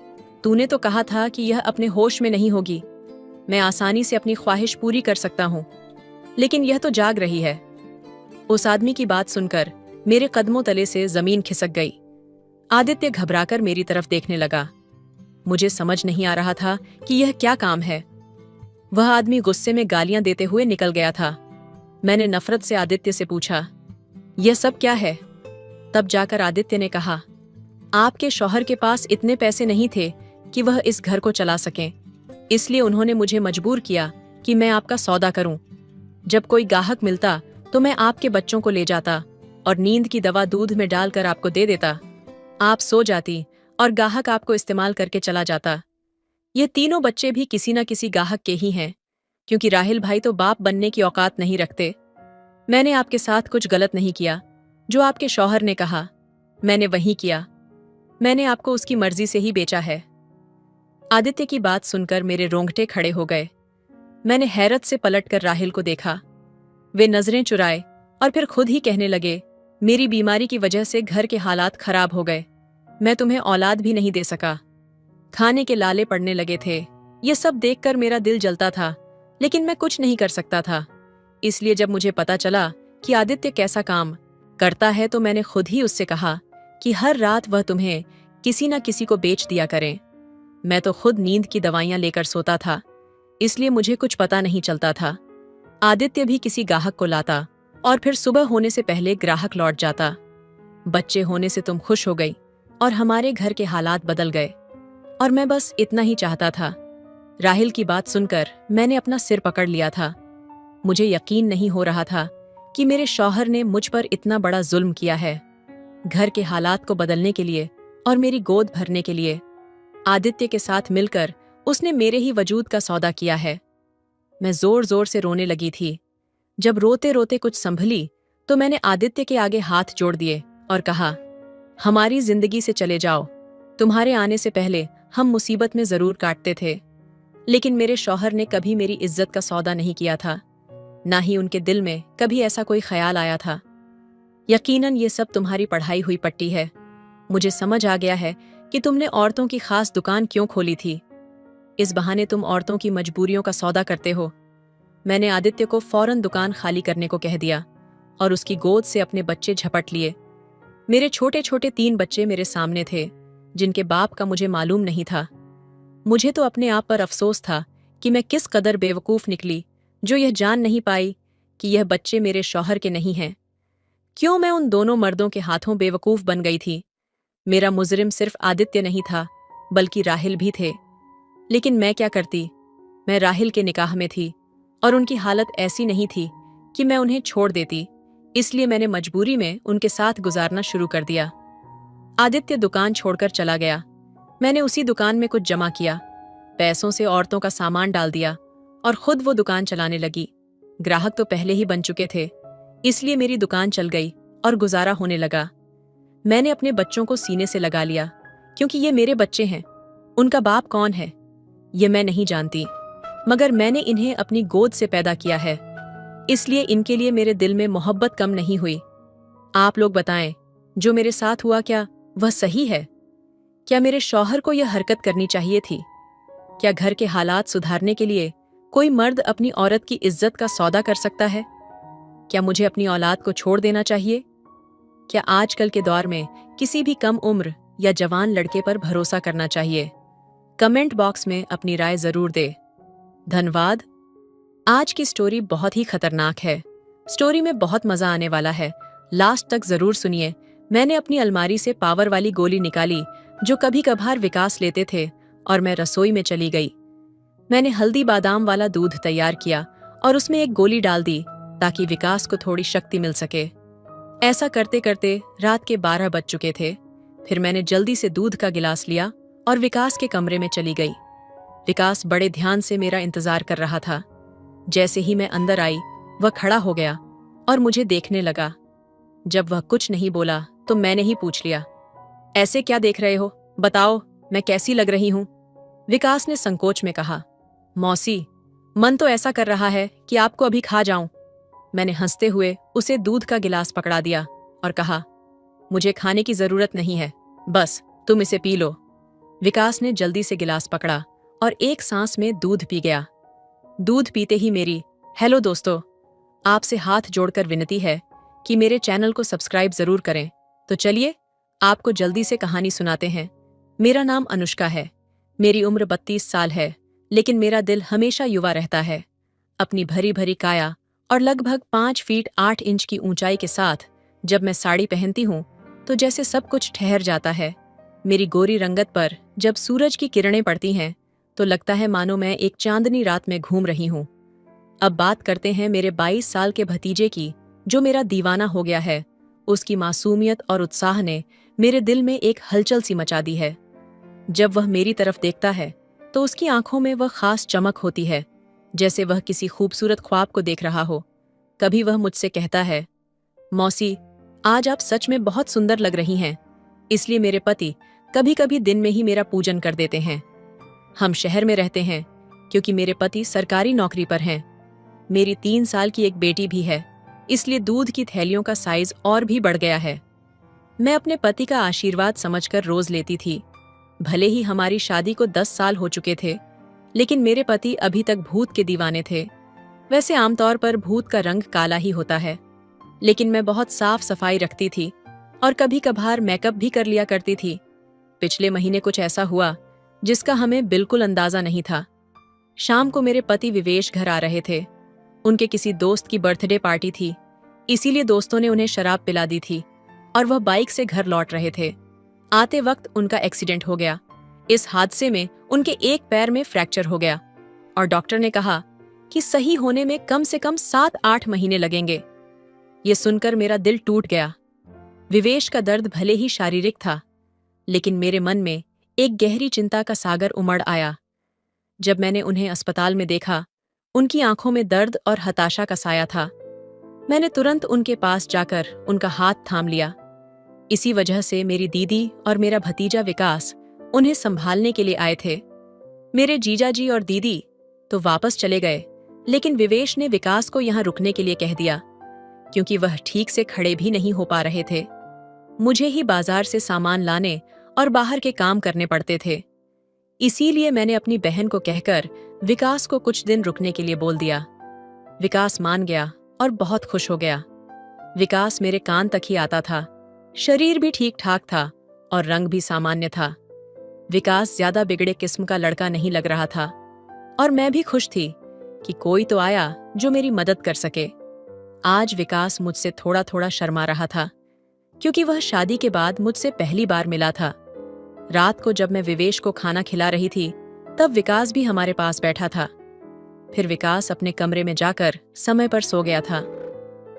तूने तो कहा था कि यह अपने होश में नहीं होगी। मैं आसानी से अपनी ख्वाहिश पूरी कर सकता हूँ, लेकिन यह तो जाग रही है। उस आदमी की बात सुनकर मेरे कदमों तले से जमीन खिसक गई। आदित्य घबराकर मेरी तरफ देखने लगा। मुझे समझ नहीं आ रहा था कि यह क्या काम है। वह आदमी गुस्से में गालियां देते हुए निकल गया था। मैंने नफरत से आदित्य से पूछा, यह सब क्या है? तब जाकर आदित्य ने कहा, आपके शौहर के पास इतने पैसे नहीं थे कि वह इस घर को चला सकें, इसलिए उन्होंने मुझे मजबूर किया कि मैं आपका सौदा करूं। जब कोई गाहक मिलता तो मैं आपके बच्चों को ले जाता और नींद की दवा दूध में डालकर आपको दे देता। आप सो जाती और गाहक आपको इस्तेमाल करके चला जाता। ये तीनों बच्चे भी किसी न किसी गाहक के ही हैं, क्योंकि राहिल भाई तो बाप बनने की औकात नहीं रखते। मैंने आपके साथ कुछ गलत नहीं किया। जो आपके शौहर ने कहा मैंने वही किया। मैंने आपको उसकी मर्जी से ही बेचा है। आदित्य की बात सुनकर मेरे रोंगटे खड़े हो गए। मैंने हैरत से पलटकर राहिल को देखा। वे नजरें चुराए और फिर खुद ही कहने लगे, मेरी बीमारी की वजह से घर के हालात खराब हो गए। मैं तुम्हें औलाद भी नहीं दे सका। खाने के लाले पड़ने लगे थे। ये सब देखकर मेरा दिल जलता था, लेकिन मैं कुछ नहीं कर सकता था। इसलिए जब मुझे पता चला कि आदित्य कैसा काम करता है तो मैंने खुद ही उससे कहा कि हर रात वह तुम्हें किसी न किसी को बेच दिया करें। मैं तो खुद नींद की दवाइयां लेकर सोता था, इसलिए मुझे कुछ पता नहीं चलता था। आदित्य भी किसी ग्राहक को लाता और फिर सुबह होने से पहले ग्राहक लौट जाता। बच्चे होने से तुम खुश हो गई और हमारे घर के हालात बदल गए, और मैं बस इतना ही चाहता था। राहिल की बात सुनकर मैंने अपना सिर पकड़ लिया था। मुझे यकीन नहीं हो रहा था कि मेरे शौहर ने मुझ पर इतना बड़ा जुल्म किया है। घर के हालात को बदलने के लिए और मेरी गोद भरने के लिए आदित्य के साथ मिलकर उसने मेरे ही वजूद का सौदा किया है। मैं जोर जोर से रोने लगी थी। जब रोते रोते कुछ संभली तो मैंने आदित्य के आगे हाथ जोड़ दिए और कहा, हमारी जिंदगी से चले जाओ। तुम्हारे आने से पहले हम मुसीबत में जरूर काटते थे, लेकिन मेरे शौहर ने कभी मेरी इज्जत का सौदा नहीं किया था। ना ही उनके दिल में कभी ऐसा कोई ख्याल आया था। यकीनन ये सब तुम्हारी पढ़ाई हुई पट्टी है। मुझे समझ आ गया है कि तुमने औरतों की खास दुकान क्यों खोली थी। इस बहाने तुम औरतों की मजबूरियों का सौदा करते हो। मैंने आदित्य को फौरन दुकान खाली करने को कह दिया और उसकी गोद से अपने बच्चे झपट लिए। मेरे छोटे छोटे 3 बच्चे मेरे सामने थे, जिनके बाप का मुझे मालूम नहीं था। मुझे तो अपने आप पर अफसोस था कि मैं किस कदर बेवकूफ निकली, जो यह जान नहीं पाई कि यह बच्चे मेरे शौहर के नहीं हैं। क्यों मैं उन दोनों मर्दों के हाथों बेवकूफ बन गई थी। मेरा मुजरिम सिर्फ आदित्य नहीं था, बल्कि राहिल भी थे। लेकिन मैं क्या करती। मैं राहिल के निकाह में थी और उनकी हालत ऐसी नहीं थी कि मैं उन्हें छोड़ देती। इसलिए मैंने मजबूरी में उनके साथ गुजारना शुरू कर दिया। आदित्य दुकान छोड़कर चला गया। मैंने उसी दुकान में कुछ जमा किया, पैसों से औरतों का सामान डाल दिया और खुद वो दुकान चलाने लगी। ग्राहक तो पहले ही बन चुके थे, इसलिए मेरी दुकान चल गई और गुजारा होने लगा। मैंने अपने बच्चों को सीने से लगा लिया, क्योंकि ये मेरे बच्चे हैं। उनका बाप कौन है ये मैं नहीं जानती, मगर मैंने इन्हें अपनी गोद से पैदा किया है, इसलिए इनके लिए मेरे दिल में मोहब्बत कम नहीं हुई। आप लोग बताएं, जो मेरे साथ हुआ क्या वह सही है? क्या मेरे शौहर को यह हरकत करनी चाहिए थी? क्या घर के हालात सुधारने के लिए कोई मर्द अपनी औरत की इज्जत का सौदा कर सकता है? क्या मुझे अपनी औलाद को छोड़ देना चाहिए? क्या आजकल के दौर में किसी भी कम उम्र या जवान लड़के पर भरोसा करना चाहिए? कमेंट बॉक्स में अपनी राय जरूर दे। धन्यवाद। आज की स्टोरी बहुत ही खतरनाक है। स्टोरी में बहुत मजा आने वाला है, लास्ट तक जरूर सुनिए। मैंने अपनी अलमारी से पावर वाली गोली निकाली जो कभी कभार विकास लेते थे, और मैं रसोई में चली गई। मैंने हल्दी बादाम वाला दूध तैयार किया और उसमें एक गोली डाल दी ताकि विकास को थोड़ी शक्ति मिल सके। ऐसा करते करते रात के 12 बज चुके थे। फिर मैंने जल्दी से दूध का गिलास लिया और विकास के कमरे में चली गई। विकास बड़े ध्यान से मेरा इंतजार कर रहा था। जैसे ही मैं अंदर आई, वह खड़ा हो गया और मुझे देखने लगा। जब वह कुछ नहीं बोला तो मैंने ही पूछ लिया, ऐसे क्या देख रहे हो? बताओ, मैं कैसी लग रही हूं? विकास ने संकोच में कहा, मौसी, मन तो ऐसा कर रहा है कि आपको अभी खा जाऊं। मैंने हंसते हुए उसे दूध का गिलास पकड़ा दिया और कहा, मुझे खाने की जरूरत नहीं है, बस तुम इसे पी लो। विकास ने जल्दी से गिलास पकड़ा और एक सांस में दूध पी गया। दूध पीते ही मेरी, हेलो दोस्तों, आपसे हाथ जोड़कर विनती है कि मेरे चैनल को सब्सक्राइब जरूर करें। तो चलिए आपको जल्दी से कहानी सुनाते हैं। मेरा नाम अनुष्का है। मेरी उम्र 32 साल है, लेकिन मेरा दिल हमेशा युवा रहता है। अपनी भरी भरी काया और लगभग 5 फीट 8 इंच की ऊंचाई के साथ जब मैं साड़ी पहनती हूँ तो जैसे सब कुछ ठहर जाता है। मेरी गोरी रंगत पर जब सूरज की किरणें पड़ती हैं तो लगता है मानो मैं एक चांदनी रात में घूम रही हूँ। अब बात करते हैं मेरे 22 साल के भतीजे की, जो मेरा दीवाना हो गया है। उसकी मासूमियत और उत्साह ने मेरे दिल में एक हलचल सी मचा दी है। जब वह मेरी तरफ देखता है तो उसकी आंखों में वह खास चमक होती है, जैसे वह किसी खूबसूरत ख्वाब को देख रहा हो। कभी वह मुझसे कहता है, मौसी, आज आप सच में बहुत सुंदर लग रही हैं। इसलिए मेरे पति कभी कभी दिन में ही मेरा पूजन कर देते हैं। हम शहर में रहते हैं क्योंकि मेरे पति सरकारी नौकरी पर हैं। मेरी 3 साल की एक बेटी भी है, इसलिए दूध की थैलियों का साइज और भी बढ़ गया है। मैं अपने पति का आशीर्वाद समझकर रोज लेती थी। भले ही हमारी शादी को 10 साल हो चुके थे, लेकिन मेरे पति अभी तक भूत के दीवाने थे। वैसे आमतौर पर भूत का रंग काला ही होता है, लेकिन मैं बहुत साफ सफाई रखती थी और कभी कभार मेकअप भी कर लिया करती थी। पिछले महीने कुछ ऐसा हुआ जिसका हमें बिल्कुल अंदाजा नहीं था। शाम को मेरे पति विवेश घर आ रहे थे। उनके किसी दोस्त की बर्थडे पार्टी थी, इसीलिए दोस्तों ने उन्हें शराब पिला दी थी और वह बाइक से घर लौट रहे थे। आते वक्त उनका एक्सीडेंट हो गया। इस हादसे में उनके एक पैर में फ्रैक्चर हो गया और डॉक्टर ने कहा कि सही होने में कम से कम 7-8 महीने लगेंगे। ये सुनकर मेरा दिल टूट गया। विवेश का दर्द भले ही शारीरिक था, लेकिन मेरे मन में एक गहरी चिंता का सागर उमड़ आया। जब मैंने उन्हें अस्पताल में देखा, उनकी आंखों में दर्द और हताशा का साया था। मैंने तुरंत उनके पास जाकर उनका हाथ थाम लिया। इसी वजह से मेरी दीदी और मेरा भतीजा विकास उन्हें संभालने के लिए आए थे। मेरे जीजाजी और दीदी तो वापस चले गए, लेकिन विवेश ने विकास को यहाँ रुकने के लिए कह दिया, क्योंकि वह ठीक से खड़े भी नहीं हो पा रहे थे। मुझे ही बाजार से सामान लाने और बाहर के काम करने पड़ते थे। इसीलिए मैंने अपनी बहन को कहकर विकास को कुछ दिन रुकने के लिए बोल दिया। विकास मान गया और बहुत खुश हो गया। विकास मेरे कान तक ही आता था। शरीर भी ठीक ठाक था और रंग भी सामान्य था। विकास ज्यादा बिगड़े किस्म का लड़का नहीं लग रहा था और मैं भी खुश थी कि कोई तो आया जो मेरी मदद कर सके। आज विकास मुझसे थोड़ा थोड़ा शर्मा रहा था, क्योंकि वह शादी के बाद मुझसे पहली बार मिला था। रात को जब मैं विवेश को खाना खिला रही थी, तब विकास भी हमारे पास बैठा था। फिर विकास अपने कमरे में जाकर समय पर सो गया था।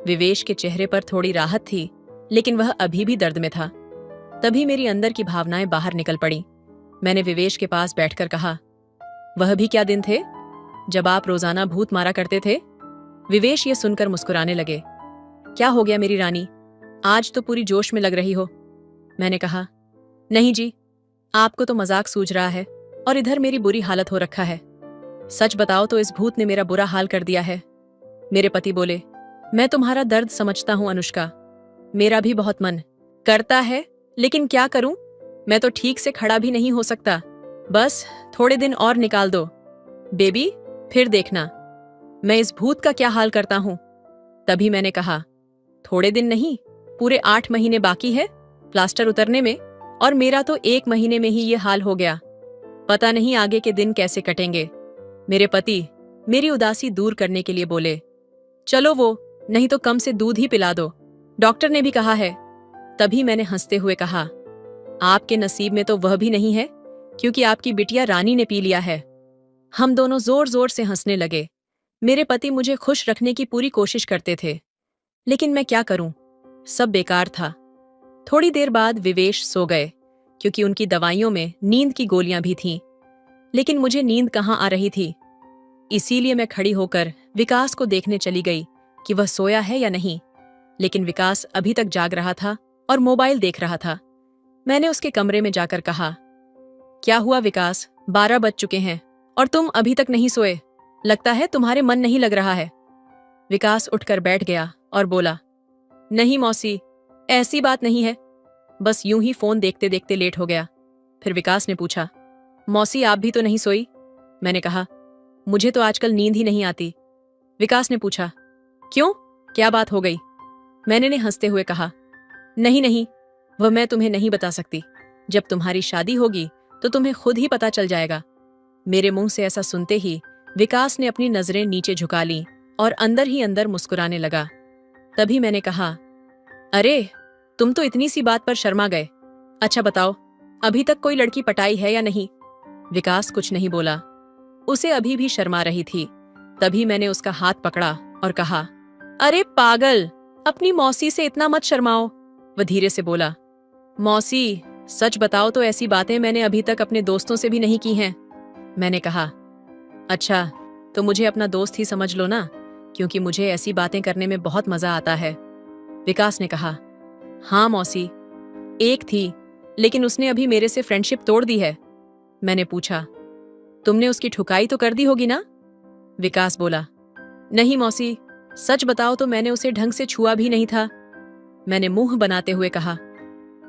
विवेश के चेहरे पर थोड़ी राहत थी, लेकिन वह अभी भी दर्द में था। तभी मेरी अंदर की भावनाएं बाहर निकल पड़ी। मैंने विवेश के पास बैठकर कहा, वह भी क्या दिन थे जब आप रोजाना भूत मारा करते थे? विवेश ये सुनकर मुस्कुराने लगे। क्या हो गया मेरी रानी, आज तो पूरी जोश में लग रही हो। मैंने कहा, नहीं जी, आपको तो मजाक सूझ रहा है और इधर मेरी बुरी हालत हो रखा है। सच बताओ तो इस भूत ने मेरा बुरा हाल कर दिया है। मेरे पति बोले, मैं तुम्हारा दर्द समझता हूं अनुष्का, मेरा भी बहुत मन करता है, लेकिन क्या करूं, मैं तो ठीक से खड़ा भी नहीं हो सकता। बस थोड़े दिन और निकाल दो बेबी, फिर देखना मैं इस भूत का क्या हाल करता हूं। तभी मैंने कहा, थोड़े दिन नहीं, पूरे 8 महीने बाकी है प्लास्टर उतरने में, और मेरा तो 1 महीने में ही ये हाल हो गया। पता नहीं आगे के दिन कैसे कटेंगे। मेरे पति मेरी उदासी दूर करने के लिए बोले, चलो वो, नहीं तो कम से दूध ही पिला दो, डॉक्टर ने भी कहा है। तभी मैंने हंसते हुए कहा, आपके नसीब में तो वह भी नहीं है, क्योंकि आपकी बिटिया रानी ने पी लिया है। हम दोनों जोर जोर से हंसने लगे। मेरे पति मुझे खुश रखने की पूरी कोशिश करते थे, लेकिन मैं क्या करूं, सब बेकार था। थोड़ी देर बाद विवेश सो गए, क्योंकि उनकी दवाइयों में नींद की गोलियां भी थीं। लेकिन मुझे नींद कहाँ आ रही थी। इसीलिए मैं खड़ी होकर विकास को देखने चली गई कि वह सोया है या नहीं, लेकिन विकास अभी तक जाग रहा था और मोबाइल देख रहा था। मैंने उसके कमरे में जाकर कहा, क्या हुआ विकास, 12 बज चुके हैं और तुम अभी तक नहीं सोए, लगता है तुम्हारे मन नहीं लग रहा है। विकास उठकर बैठ गया और बोला, नहीं मौसी, ऐसी बात नहीं है, बस यूं ही फोन देखते देखते लेट हो गया। फिर विकास ने पूछा, मौसी आप भी तो नहीं सोई? मैंने कहा, मुझे तो आजकल नींद ही नहीं आती। विकास ने पूछा, क्यों, क्या बात हो गई? मैंने हंसते हुए कहा, नहीं नहीं, वह मैं तुम्हें नहीं बता सकती। जब तुम्हारी शादी होगी तो तुम्हें खुद ही पता चल जाएगा। मेरे मुंह से ऐसा सुनते ही विकास ने अपनी नजरें नीचे झुका लीं और अंदर ही अंदर मुस्कुराने लगा। तभी मैंने कहा, अरे तुम तो इतनी सी बात पर शर्मा गए। अच्छा बताओ, अभी तक कोई लड़की पटाई है या नहीं? विकास कुछ नहीं बोला, उसे अभी भी शर्मा रही थी। तभी मैंने उसका हाथ पकड़ा और कहा, अरे पागल, अपनी मौसी से इतना मत शर्माओ, वह धीरे से बोला, मौसी, सच बताओ तो ऐसी बातें मैंने अभी तक अपने दोस्तों से भी नहीं की हैं। मैंने कहा, अच्छा, तो मुझे अपना दोस्त ही समझ लो ना, क्योंकि मुझे ऐसी बातें करने में बहुत मजा आता है। विकास ने कहा, हाँ मौसी, एक थी, लेकिन उसने अभी मेरे से फ्रेंडशिप तोड़ दी है। मैंने पूछा, तुमने उसकी ठुकाई तो कर दी होगी ना? विकास बोला, नहीं मौसी, सच बताओ तो मैंने उसे ढंग से छुआ भी नहीं था। मैंने मुंह बनाते हुए कहा,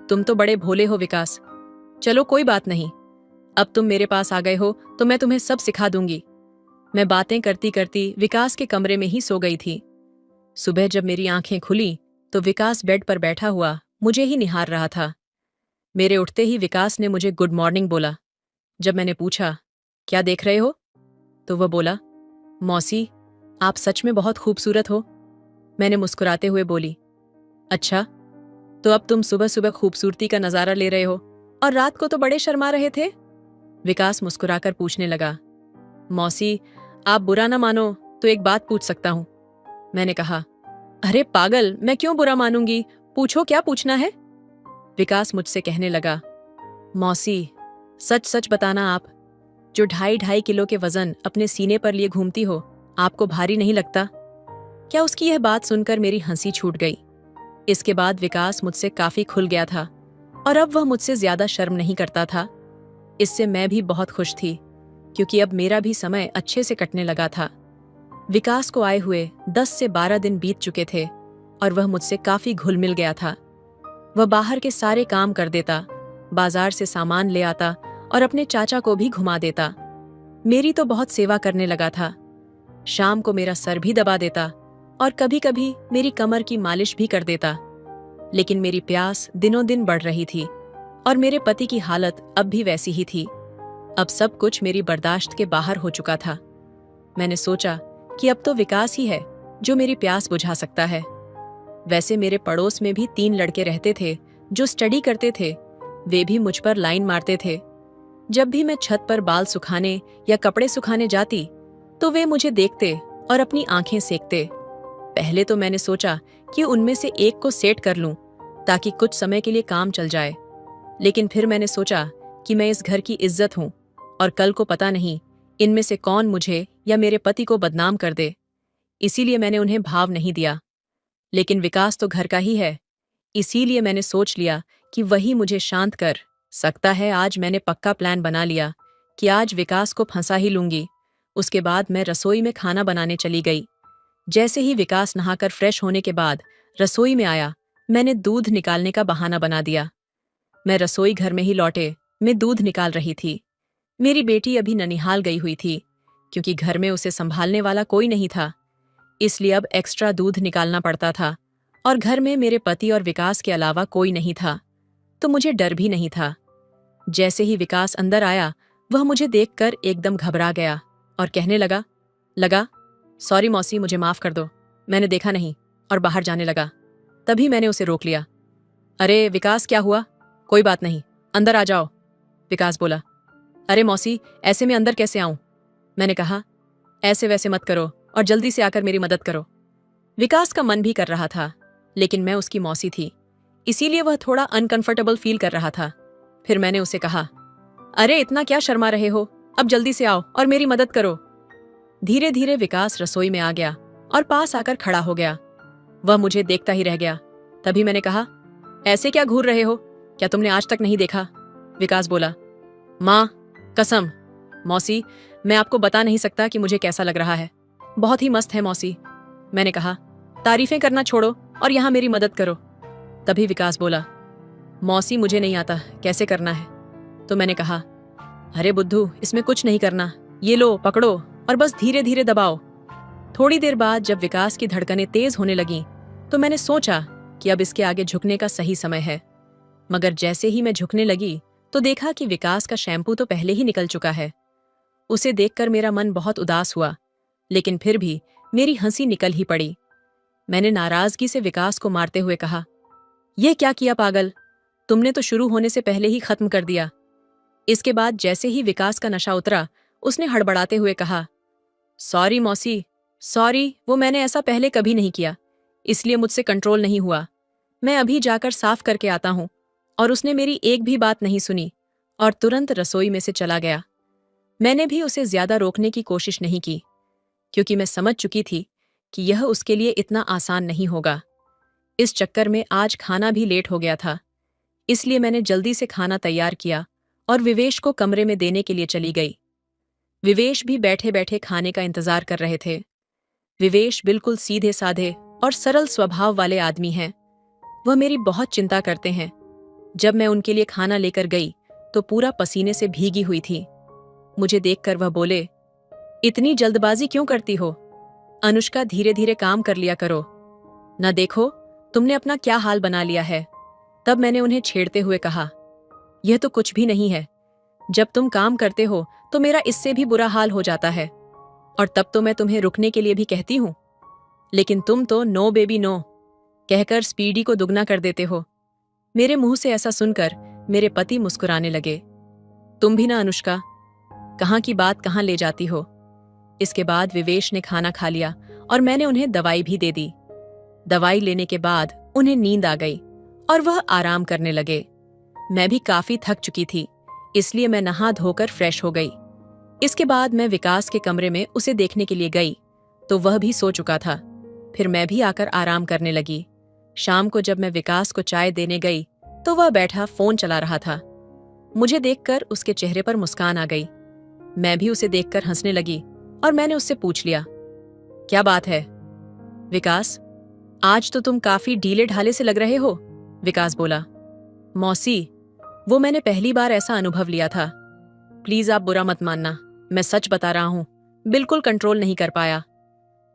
तुम तो बड़े भोले हो विकास। चलो कोई बात नहीं, अब तुम मेरे पास आ गए हो तो मैं तुम्हें सब सिखा दूंगी। मैं बातें करती करती विकास के कमरे में ही सो गई थी। सुबह जब मेरी आंखें खुली तो विकास बेड पर बैठा हुआ मुझे ही निहार रहा था। मेरे उठते ही विकास ने मुझे गुड मॉर्निंग बोला। जब मैंने पूछा, क्या देख रहे हो, तो वह बोला, मौसी, आप सच में बहुत खूबसूरत हो। मैंने मुस्कुराते हुए बोली, अच्छा, तो अब तुम सुबह सुबह खूबसूरती का नजारा ले रहे हो और रात को तो बड़े शर्मा रहे थे? विकास मुस्कुराकर पूछने लगा, मौसी, आप बुरा ना मानो तो एक बात पूछ सकता हूं। मैंने कहा, अरे पागल, मैं क्यों बुरा मानूंगी, पूछो क्या पूछना है। विकास मुझसे कहने लगा, मौसी, सच सच बताना, आप जो 2.5 किलो के वजन अपने सीने पर लिए घूमती हो, आपको भारी नहीं लगता क्या? उसकी यह बात सुनकर मेरी हंसी छूट गई। इसके बाद विकास मुझसे काफी खुल गया था और अब वह मुझसे ज्यादा शर्म नहीं करता था। इससे मैं भी बहुत खुश थी, क्योंकि अब मेरा भी समय अच्छे से कटने लगा था। विकास को आए हुए 10 से 12 दिन बीत चुके थे और वह मुझसे काफी घुल मिल गया था। वह बाहर के सारे काम कर देता, बाजार से सामान ले आता और अपने चाचा को भी घुमा देता। मेरी तो बहुत सेवा करने लगा था। शाम को मेरा सर भी दबा देता और कभी कभी मेरी कमर की मालिश भी कर देता। लेकिन मेरी प्यास दिनों दिन बढ़ रही थी और मेरे पति की हालत अब भी वैसी ही थी। अब सब कुछ मेरी बर्दाश्त के बाहर हो चुका था। मैंने सोचा कि अब तो विकास ही है जो मेरी प्यास बुझा सकता है। वैसे मेरे पड़ोस में भी 3 लड़के रहते थे जो स्टडी करते थे। वे भी मुझ पर लाइन मारते थे। जब भी मैं छत पर बाल सुखाने या कपड़े सुखाने जाती तो वे मुझे देखते और अपनी आंखें सेकते। पहले तो मैंने सोचा कि उनमें से एक को सेट कर लूं ताकि कुछ समय के लिए काम चल जाए। लेकिन फिर मैंने सोचा कि मैं इस घर की इज्जत हूं और कल को पता नहीं इनमें से कौन मुझे या मेरे पति को बदनाम कर दे। इसीलिए मैंने उन्हें भाव नहीं दिया। लेकिन विकास तो घर का ही है, इसीलिए मैंने सोच लिया कि वही मुझे शांत कर सकता है। आज मैंने पक्का प्लान बना लिया कि आज विकास को फंसा ही लूंगी। उसके बाद मैं रसोई में खाना बनाने चली गई। जैसे ही विकास नहाकर फ्रेश होने के बाद रसोई में आया, मैंने दूध निकालने का बहाना बना दिया। मैं रसोई घर में ही लौटे मैं दूध निकाल रही थी। मेरी बेटी अभी ननिहाल गई हुई थी, क्योंकि घर में उसे संभालने वाला कोई नहीं था। इसलिए अब एक्स्ट्रा दूध निकालना पड़ता था और घर में मेरे पति और विकास के अलावा कोई नहीं था, तो मुझे डर भी नहीं था। जैसे ही विकास अंदर आया, वह मुझे देखकर एकदम घबरा गया और कहने लगा, सॉरी मौसी, मुझे माफ कर दो, मैंने देखा नहीं, और बाहर जाने लगा। तभी मैंने उसे रोक लिया। अरे विकास, क्या हुआ? कोई बात नहीं, अंदर आ जाओ, विकास बोला। अरे मौसी, ऐसे में अंदर कैसे आऊं? मैंने कहा, ऐसे वैसे मत करो और जल्दी से आकर मेरी मदद करो। विकास का मन भी कर रहा था, लेकिन मैं उसकी मौसी थी, इसीलिए वह थोड़ा अनकंफर्टेबल फील कर रहा था। फिर मैंने उसे कहा, अरे इतना क्या शर्मा रहे हो, अब जल्दी से आओ और मेरी मदद करो। धीरे धीरे विकास रसोई में आ गया और पास आकर खड़ा हो गया। वह मुझे देखता ही रह गया। तभी मैंने कहा, ऐसे क्या घूर रहे हो, क्या तुमने आज तक नहीं देखा? विकास बोला, माँ कसम, मौसी, मैं आपको बता नहीं सकता कि मुझे कैसा लग रहा है। बहुत ही मस्त है मौसी। मैंने कहा, तारीफें करना छोड़ो और यहाँ मेरी मदद करो। तभी विकास बोला, मौसी मुझे नहीं आता कैसे करना है। तो मैंने कहा, अरे बुद्धू, इसमें कुछ नहीं करना, ये लो पकड़ो और बस धीरे धीरे दबाओ। थोड़ी देर बाद जब विकास की धड़कनें तेज होने लगीं, तो मैंने सोचा कि अब इसके आगे झुकने का सही समय है। मगर जैसे ही मैं झुकने लगी तो देखा कि विकास का शैम्पू तो पहले ही निकल चुका है। उसे देखकर मेरा मन बहुत उदास हुआ, लेकिन फिर भी मेरी हंसी निकल ही पड़ी। मैंने नाराजगी से विकास को मारते हुए कहा, यह क्या किया पागल, तुमने तो शुरू होने से पहले ही खत्म कर दिया। इसके बाद जैसे ही विकास का नशा उतरा, उसने हड़बड़ाते हुए कहा, सॉरी मौसी, सॉरी, वो मैंने ऐसा पहले कभी नहीं किया, इसलिए मुझसे कंट्रोल नहीं हुआ। मैं अभी जाकर साफ करके आता हूँ। और उसने मेरी एक भी बात नहीं सुनी और तुरंत रसोई में से चला गया। मैंने भी उसे ज्यादा रोकने की कोशिश नहीं की, क्योंकि मैं समझ चुकी थी कि यह उसके लिए इतना आसान नहीं होगा। इस चक्कर में आज खाना भी लेट हो गया था, इसलिए मैंने जल्दी से खाना तैयार किया और विवेश को कमरे में देने के लिए चली गई। विवेश भी बैठे बैठे खाने का इंतजार कर रहे थे। विवेश बिल्कुल सीधे साधे और सरल स्वभाव वाले आदमी हैं। वह मेरी बहुत चिंता करते हैं। जब मैं उनके लिए खाना लेकर गई तो पूरा पसीने से भीगी हुई थी। मुझे देखकर वह बोले, इतनी जल्दबाजी क्यों करती हो? अनुष्का, धीरे धीरे काम कर लिया करो। न देखो तुमने अपना क्या हाल बना लिया है। तब मैंने उन्हें छेड़ते हुए कहा, यह तो कुछ भी नहीं है। जब तुम काम करते हो तो मेरा इससे भी बुरा हाल हो जाता है, और तब तो मैं तुम्हें रुकने के लिए भी कहती हूँ, लेकिन तुम तो नो बेबी नो कहकर स्पीडी को दुगना कर देते हो। मेरे मुंह से ऐसा सुनकर मेरे पति मुस्कुराने लगे। तुम भी ना अनुष्का, कहाँ की बात कहाँ ले जाती हो। इसके बाद विवेश ने खाना खा लिया और मैंने उन्हें दवाई भी दे दी। दवाई लेने के बाद उन्हें नींद आ गई और वह आराम करने लगे। मैं भी काफी थक चुकी थी, इसलिए मैं नहा धोकर फ्रेश हो गई। इसके बाद मैं विकास के कमरे में उसे देखने के लिए गई तो वह भी सो चुका था। फिर मैं भी आकर आराम करने लगी। शाम को जब मैं विकास को चाय देने गई तो वह बैठा फोन चला रहा था। मुझे देखकर उसके चेहरे पर मुस्कान आ गई। मैं भी उसे देखकर हंसने लगी और मैंने उससे पूछ लिया, क्या बात है? विकास, आज तो तुम काफी ढीले ढाले से लग रहे हो। विकास बोला, मौसी, वो मैंने पहली बार ऐसा अनुभव लिया था। प्लीज आप बुरा मत मानना, मैं सच बता रहा हूं, बिल्कुल कंट्रोल नहीं कर पाया।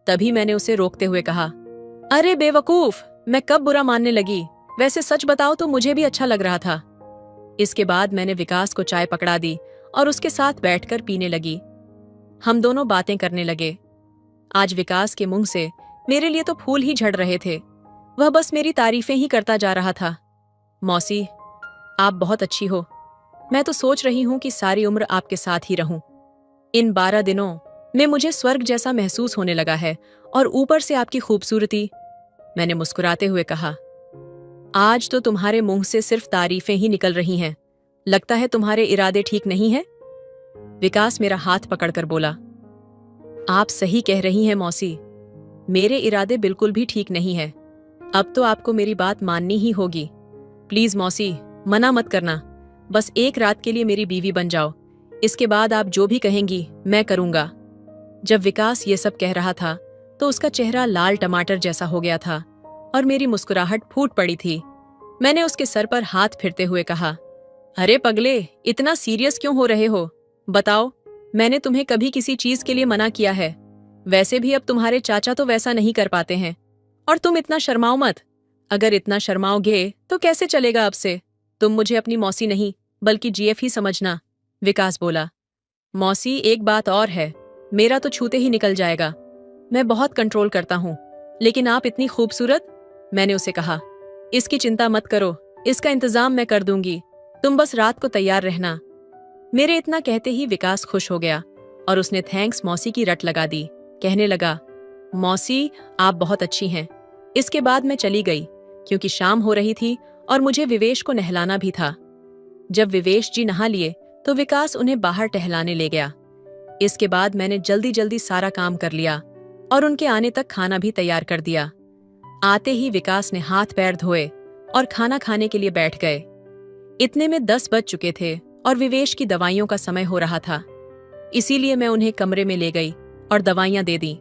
तभी मैंने उसे रोकते हुए कहा, अरे बेवकूफ, मैं कब बुरा मानने लगी? वैसे सच बताओ तो मुझे भी अच्छा लग रहा था। इसके बाद मैंने विकास को चाय पकड़ा दी और उसके साथ बैठकर पीने लगी। हम दोनों बातें करने लगे। आज विकास के मुंह से मेरे लिए तो फूल ही झड़ रहे थे। वह बस मेरी तारीफें ही करता जा रहा था। मौसी, आप बहुत अच्छी हो। मैं तो सोच रही हूं कि सारी उम्र आपके साथ ही रहूं। इन 12 दिनों में मुझे स्वर्ग जैसा महसूस होने लगा है, और ऊपर से आपकी खूबसूरती। मैंने मुस्कुराते हुए कहा, आज तो तुम्हारे मुंह से सिर्फ तारीफें ही निकल रही हैं। लगता है तुम्हारे इरादे ठीक नहीं हैं। विकास मेरा हाथ पकड़कर बोला, आप सही कह रही हैं मौसी, मेरे इरादे बिल्कुल भी ठीक नहीं है। अब तो आपको मेरी बात माननी ही होगी। प्लीज मौसी, मना मत करना। बस एक रात के लिए मेरी बीवी बन जाओ। इसके बाद आप जो भी कहेंगी मैं करूंगा। जब विकास ये सब कह रहा था तो उसका चेहरा लाल टमाटर जैसा हो गया था और मेरी मुस्कुराहट फूट पड़ी थी। मैंने उसके सर पर हाथ फिरते हुए कहा, अरे पगले, इतना सीरियस क्यों हो रहे हो? बताओ, मैंने तुम्हें कभी किसी चीज के लिए मना किया है? वैसे भी अब तुम्हारे चाचा तो वैसा नहीं कर पाते हैं, और तुम इतना शर्माओ मत। अगर इतना शर्माओगे तो कैसे चलेगा अब से? तुम मुझे अपनी मौसी नहीं बल्कि जीएफ ही समझना। विकास बोला, मौसी, एक बात और है, मेरा तो छूते ही निकल जाएगा। मैं बहुत कंट्रोल करता हूँ, लेकिन आप इतनी खूबसूरत। मैंने उसे कहा, इसकी चिंता मत करो, इसका इंतजाम मैं कर दूंगी। तुम बस रात को तैयार रहना। मेरे इतना कहते ही विकास खुश हो गया और उसने थैंक्स मौसी की रट लगा दी। कहने लगा, मौसी, आप बहुत अच्छी हैं। इसके बाद मैं चली गई, क्योंकि शाम हो रही थी और मुझे विवेश को नहलाना भी था। जब विवेश जी नहा लिए तो विकास उन्हें बाहर टहलाने ले गया। इसके बाद मैंने जल्दी जल्दी सारा काम कर लिया और उनके आने तक खाना भी तैयार कर दिया। आते ही विकास ने हाथ पैर धोए और खाना खाने के लिए बैठ गए। इतने में 10 बज चुके थे और विवेश की दवाइयों का समय हो रहा था। इसीलिए मैं उन्हें कमरे में ले गई और दवाइयां दे दी।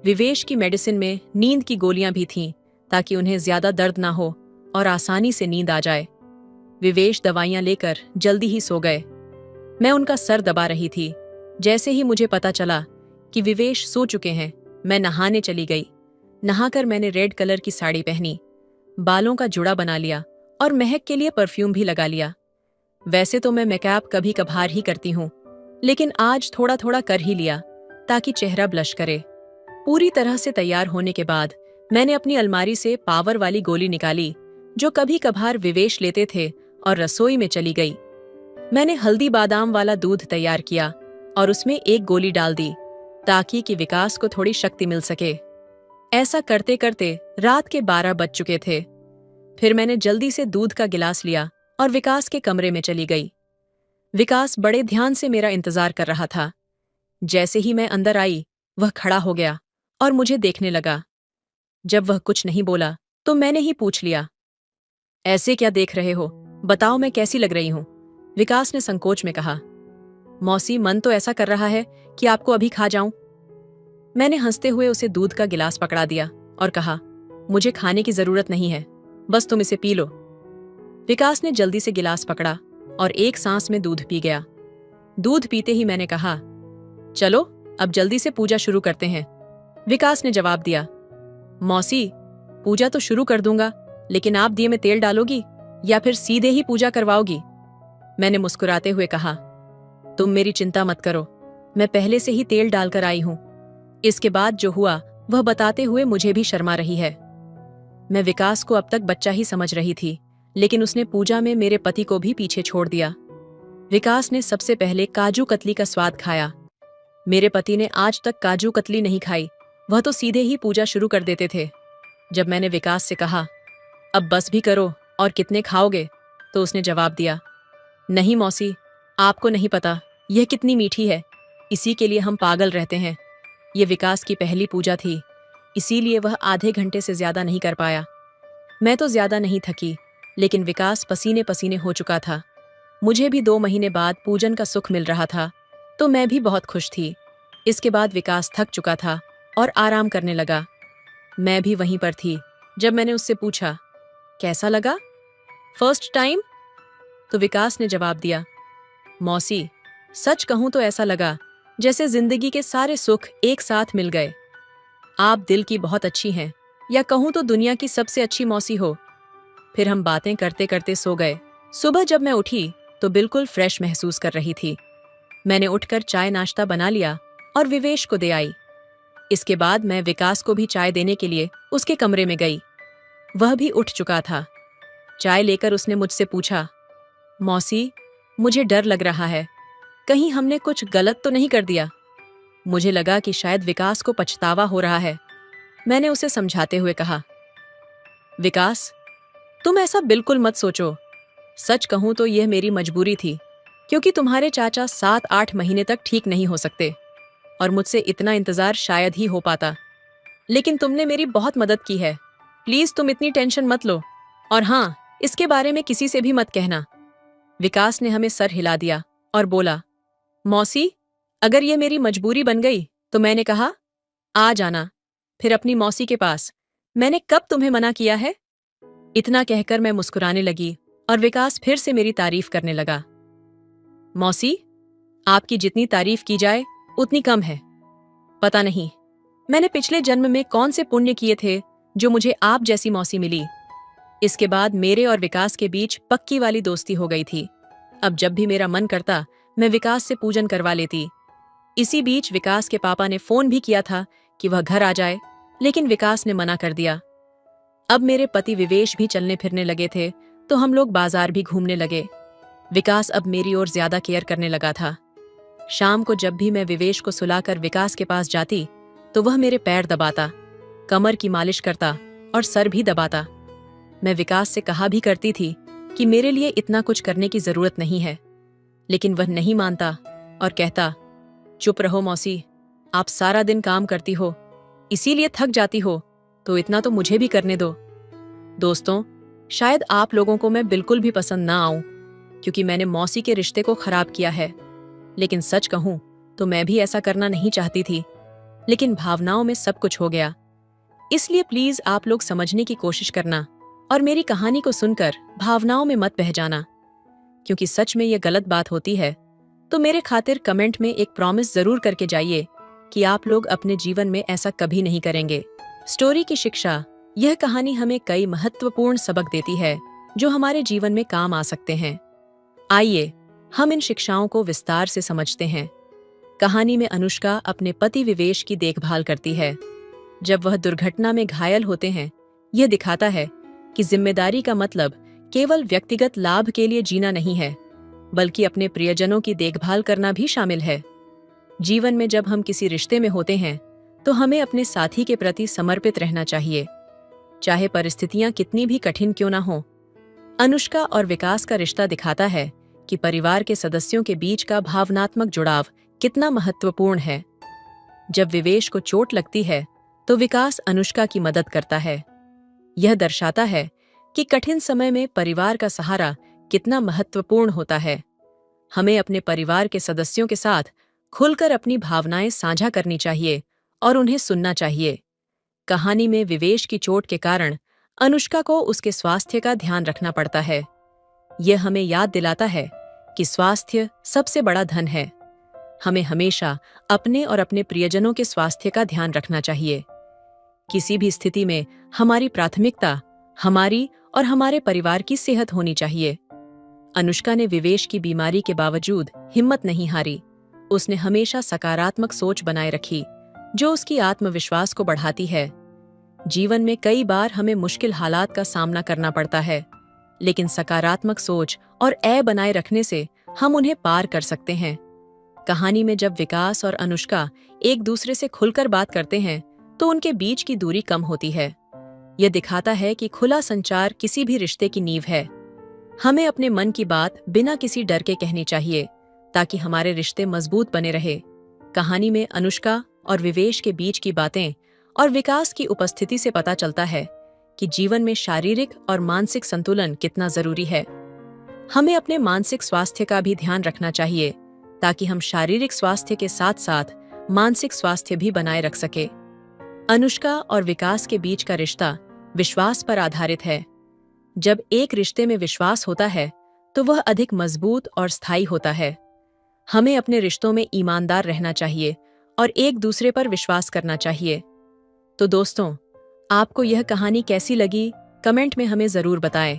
विवेश की मेडिसिन में नींद की गोलियां भी थीं, ताकि उन्हें ज्यादा दर्द ना हो और आसानी से नींद आ जाए। विवेश दवाइयां लेकर जल्दी ही सो गए। मैं उनका सर दबा रही थी। जैसे ही मुझे पता चला कि विवेश सो चुके हैं, मैं नहाने चली गई। नहाकर मैंने रेड कलर की साड़ी पहनी, बालों का जुड़ा बना लिया और महक के लिए परफ्यूम भी लगा लिया। वैसे तो मैं मेकअप कभी कभार ही करती हूँ, लेकिन आज थोड़ा थोड़ा कर ही लिया ताकि चेहरा ब्लश करे। पूरी तरह से तैयार होने के बाद मैंने अपनी अलमारी से पावर वाली गोली निकाली, जो कभी कभार विवेश लेते थे, और रसोई में चली गई। मैंने हल्दी बादाम वाला दूध तैयार किया और उसमें एक गोली डाल दी, ताकि कि विकास को थोड़ी शक्ति मिल सके। ऐसा करते करते रात के 12 बज चुके थे। फिर मैंने जल्दी से दूध का गिलास लिया और विकास के कमरे में चली गई। विकास बड़े ध्यान से मेरा इंतजार कर रहा था। जैसे ही मैं अंदर आई, वह खड़ा हो गया और मुझे देखने लगा। जब वह कुछ नहीं बोला तो मैंने ही पूछ लिया, ऐसे क्या देख रहे हो? बताओ मैं कैसी लग रही हूं? विकास ने संकोच में कहा, मौसी, मन तो ऐसा कर रहा है कि आपको अभी खा जाऊं। मैंने हंसते हुए उसे दूध का गिलास पकड़ा दिया और कहा, मुझे खाने की जरूरत नहीं है, बस तुम इसे पी लो। विकास ने जल्दी से गिलास पकड़ा और एक सांस में दूध पी गया। दूध पीते ही मैंने कहा, चलो अब जल्दी से पूजा शुरू करते हैं। विकास ने जवाब दिया, मौसी, पूजा तो शुरू कर दूंगा, लेकिन आप दिए में तेल डालोगी या फिर सीधे ही पूजा करवाओगी? मैंने मुस्कुराते हुए कहा, तुम मेरी चिंता मत करो, मैं पहले से ही तेल डालकर आई हूं। इसके बाद जो हुआ वह बताते हुए मुझे भी शर्मा रही है। मैं विकास को अब तक बच्चा ही समझ रही थी, लेकिन उसने पूजा में मेरे पति को भी पीछे छोड़ दिया। विकास ने सबसे पहले काजू कतली का स्वाद खाया। मेरे पति ने आज तक काजू कतली नहीं खाई, वह तो सीधे ही पूजा शुरू कर देते थे। जब मैंने विकास से कहा, अब बस भी करो और कितने खाओगे, तो उसने जवाब दिया, नहीं मौसी, आपको नहीं पता यह कितनी मीठी है, इसी के लिए हम पागल रहते हैं। ये विकास की पहली पूजा थी, इसीलिए वह आधे घंटे से ज्यादा नहीं कर पाया। मैं तो ज्यादा नहीं थकी, लेकिन विकास पसीने पसीने हो चुका था। मुझे भी 2 महीने बाद पूजन का सुख मिल रहा था, तो मैं भी बहुत खुश थी। इसके बाद विकास थक चुका था और आराम करने लगा। मैं भी वहीं पर थी जब मैंने उससे पूछा, कैसा लगा फर्स्ट टाइम? तो विकास ने जवाब दिया, मौसी, सच कहूं तो ऐसा लगा जैसे जिंदगी के सारे सुख एक साथ मिल गए। आप दिल की बहुत अच्छी हैं, या कहूं तो दुनिया की सबसे अच्छी मौसी हो। फिर हम बातें करते करते सो गए। सुबह जब मैं उठी तो बिल्कुल फ्रेश महसूस कर रही थी। मैंने उठकर चाय नाश्ता बना लिया और विवेश को दे आई। इसके बाद मैं विकास को भी चाय देने के लिए उसके कमरे में गई। वह भी उठ चुका था। चाय लेकर उसने मुझसे पूछा, मौसी, मुझे डर लग रहा है, कहीं हमने कुछ गलत तो नहीं कर दिया? मुझे लगा कि शायद विकास को पछतावा हो रहा है। मैंने उसे समझाते हुए कहा, विकास, तुम ऐसा बिल्कुल मत सोचो। सच कहूं तो यह मेरी मजबूरी थी, क्योंकि तुम्हारे चाचा 7-8 महीने तक ठीक नहीं हो सकते और मुझसे इतना इंतजार शायद ही हो पाता। लेकिन तुमने मेरी बहुत मदद की है। प्लीज तुम इतनी टेंशन मत लो, और हाँ, इसके बारे में किसी से भी मत कहना। विकास ने हमें सर हिला दिया और बोला, मौसी, अगर ये मेरी मजबूरी बन गई तो मैंने कहा, आ जाना फिर अपनी मौसी के पास। मैंने कब तुम्हें मना किया है? इतना कहकर मैं मुस्कुराने लगी और विकास फिर से मेरी तारीफ करने लगा। मौसी, आपकी जितनी तारीफ की जाए उतनी कम है। पता नहीं मैंने पिछले जन्म में कौन से पुण्य किए थे जो मुझे आप जैसी मौसी मिली। इसके बाद मेरे और विकास के बीच पक्की वाली दोस्ती हो गई थी। अब जब भी मेरा मन करता मैं विकास से पूजन करवा लेती। इसी बीच विकास के पापा ने फोन भी किया था कि वह घर आ जाए, लेकिन विकास ने मना कर दिया। अब मेरे पति विवेश भी चलने फिरने लगे थे, तो हम लोग बाजार भी घूमने लगे। विकास अब मेरी ओर ज्यादा केयर करने लगा था। शाम को जब भी मैं विवेश को सुलाकर विकास के पास जाती तो वह मेरे पैर दबाता, कमर की मालिश करता और सर भी दबाता। मैं विकास से कहा भी करती थी कि मेरे लिए इतना कुछ करने की जरूरत नहीं है, लेकिन वह नहीं मानता और कहता, चुप रहो मौसी, आप सारा दिन काम करती हो, इसीलिए थक जाती हो, तो इतना तो मुझे भी करने दो। दोस्तों, शायद आप लोगों को मैं बिल्कुल भी पसंद ना आऊं, क्योंकि मैंने मौसी के रिश्ते को खराब किया है। लेकिन सच कहूं तो मैं भी ऐसा करना नहीं चाहती थी, लेकिन भावनाओं में सब कुछ हो गया। इसलिए प्लीज आप लोग समझने की कोशिश करना और मेरी कहानी को सुनकर भावनाओं में मत बह जाना, क्योंकि सच में यह गलत बात होती है तो मेरे खातिर कमेंट में एक प्रॉमिस जरूर करके जाइए कि आप लोग अपने जीवन में ऐसा कभी नहीं करेंगे। स्टोरी की शिक्षा, यह कहानी हमें कई महत्वपूर्ण सबक देती है जो हमारे जीवन में काम आ सकते हैं। आइए हम इन शिक्षाओं को विस्तार से समझते हैं। कहानी में अनुष्का अपने पति विवेश की देखभाल करती है। जब वह दुर्घटना में घायल होते हैं, यह दिखाता है कि जिम्मेदारी का मतलब केवल व्यक्तिगत लाभ के लिए जीना नहीं है, बल्कि अपने प्रियजनों की देखभाल करना भी शामिल है। जीवन में जब हम किसी रिश्ते में होते हैं तो हमें अपने साथी के प्रति समर्पित रहना चाहिए, चाहे परिस्थितियां कितनी भी कठिन क्यों ना हो। अनुष्का और विकास का रिश्ता दिखाता है कि परिवार के सदस्यों के बीच का भावनात्मक जुड़ाव कितना महत्वपूर्ण है। जब विवेश को चोट लगती है तो विकास अनुष्का की मदद करता है। यह दर्शाता है कि कठिन समय में परिवार का सहारा कितना महत्वपूर्ण होता है। हमें अपने परिवार के सदस्यों के साथ खुलकर अपनी भावनाएं साझा करनी चाहिए और उन्हें सुनना चाहिए। कहानी में विवेश की चोट के कारण अनुष्का को उसके स्वास्थ्य का ध्यान रखना पड़ता है। यह हमें याद दिलाता है कि स्वास्थ्य सबसे बड़ा धन है। हमें हमेशा अपने और अपने प्रियजनों के स्वास्थ्य का ध्यान रखना चाहिए। किसी भी स्थिति में हमारी प्राथमिकता हमारी और हमारे परिवार की सेहत होनी चाहिए। अनुष्का ने विवेश की बीमारी के बावजूद हिम्मत नहीं हारी। उसने हमेशा सकारात्मक सोच बनाए रखी, जो उसकी आत्मविश्वास को बढ़ाती है। जीवन में कई बार हमें मुश्किल हालात का सामना करना पड़ता है, लेकिन सकारात्मक सोच और बनाए रखने से हम उन्हें पार कर सकते हैं। कहानी में जब विकास और अनुष्का एक दूसरे से खुलकर बात करते हैं तो उनके बीच की दूरी कम होती है। यह दिखाता है कि खुला संचार किसी भी रिश्ते की नींव है। हमें अपने मन की बात बिना किसी डर के कहनी चाहिए ताकि हमारे रिश्ते मजबूत बने रहे। कहानी में अनुष्का और विवेश के बीच की बातें और विकास की उपस्थिति से पता चलता है कि जीवन में शारीरिक और मानसिक संतुलन कितना जरूरी है। हमें अपने मानसिक स्वास्थ्य का भी ध्यान रखना चाहिए ताकि हम शारीरिक स्वास्थ्य के साथ साथ मानसिक स्वास्थ्य भी बनाए रख सके। अनुष्का और विकास के बीच का रिश्ता विश्वास पर आधारित है। जब एक रिश्ते में विश्वास होता है तो वह अधिक मजबूत और स्थायी होता है। हमें अपने रिश्तों में ईमानदार रहना चाहिए और एक दूसरे पर विश्वास करना चाहिए। तो दोस्तों, आपको यह कहानी कैसी लगी? कमेंट में हमें जरूर बताएं।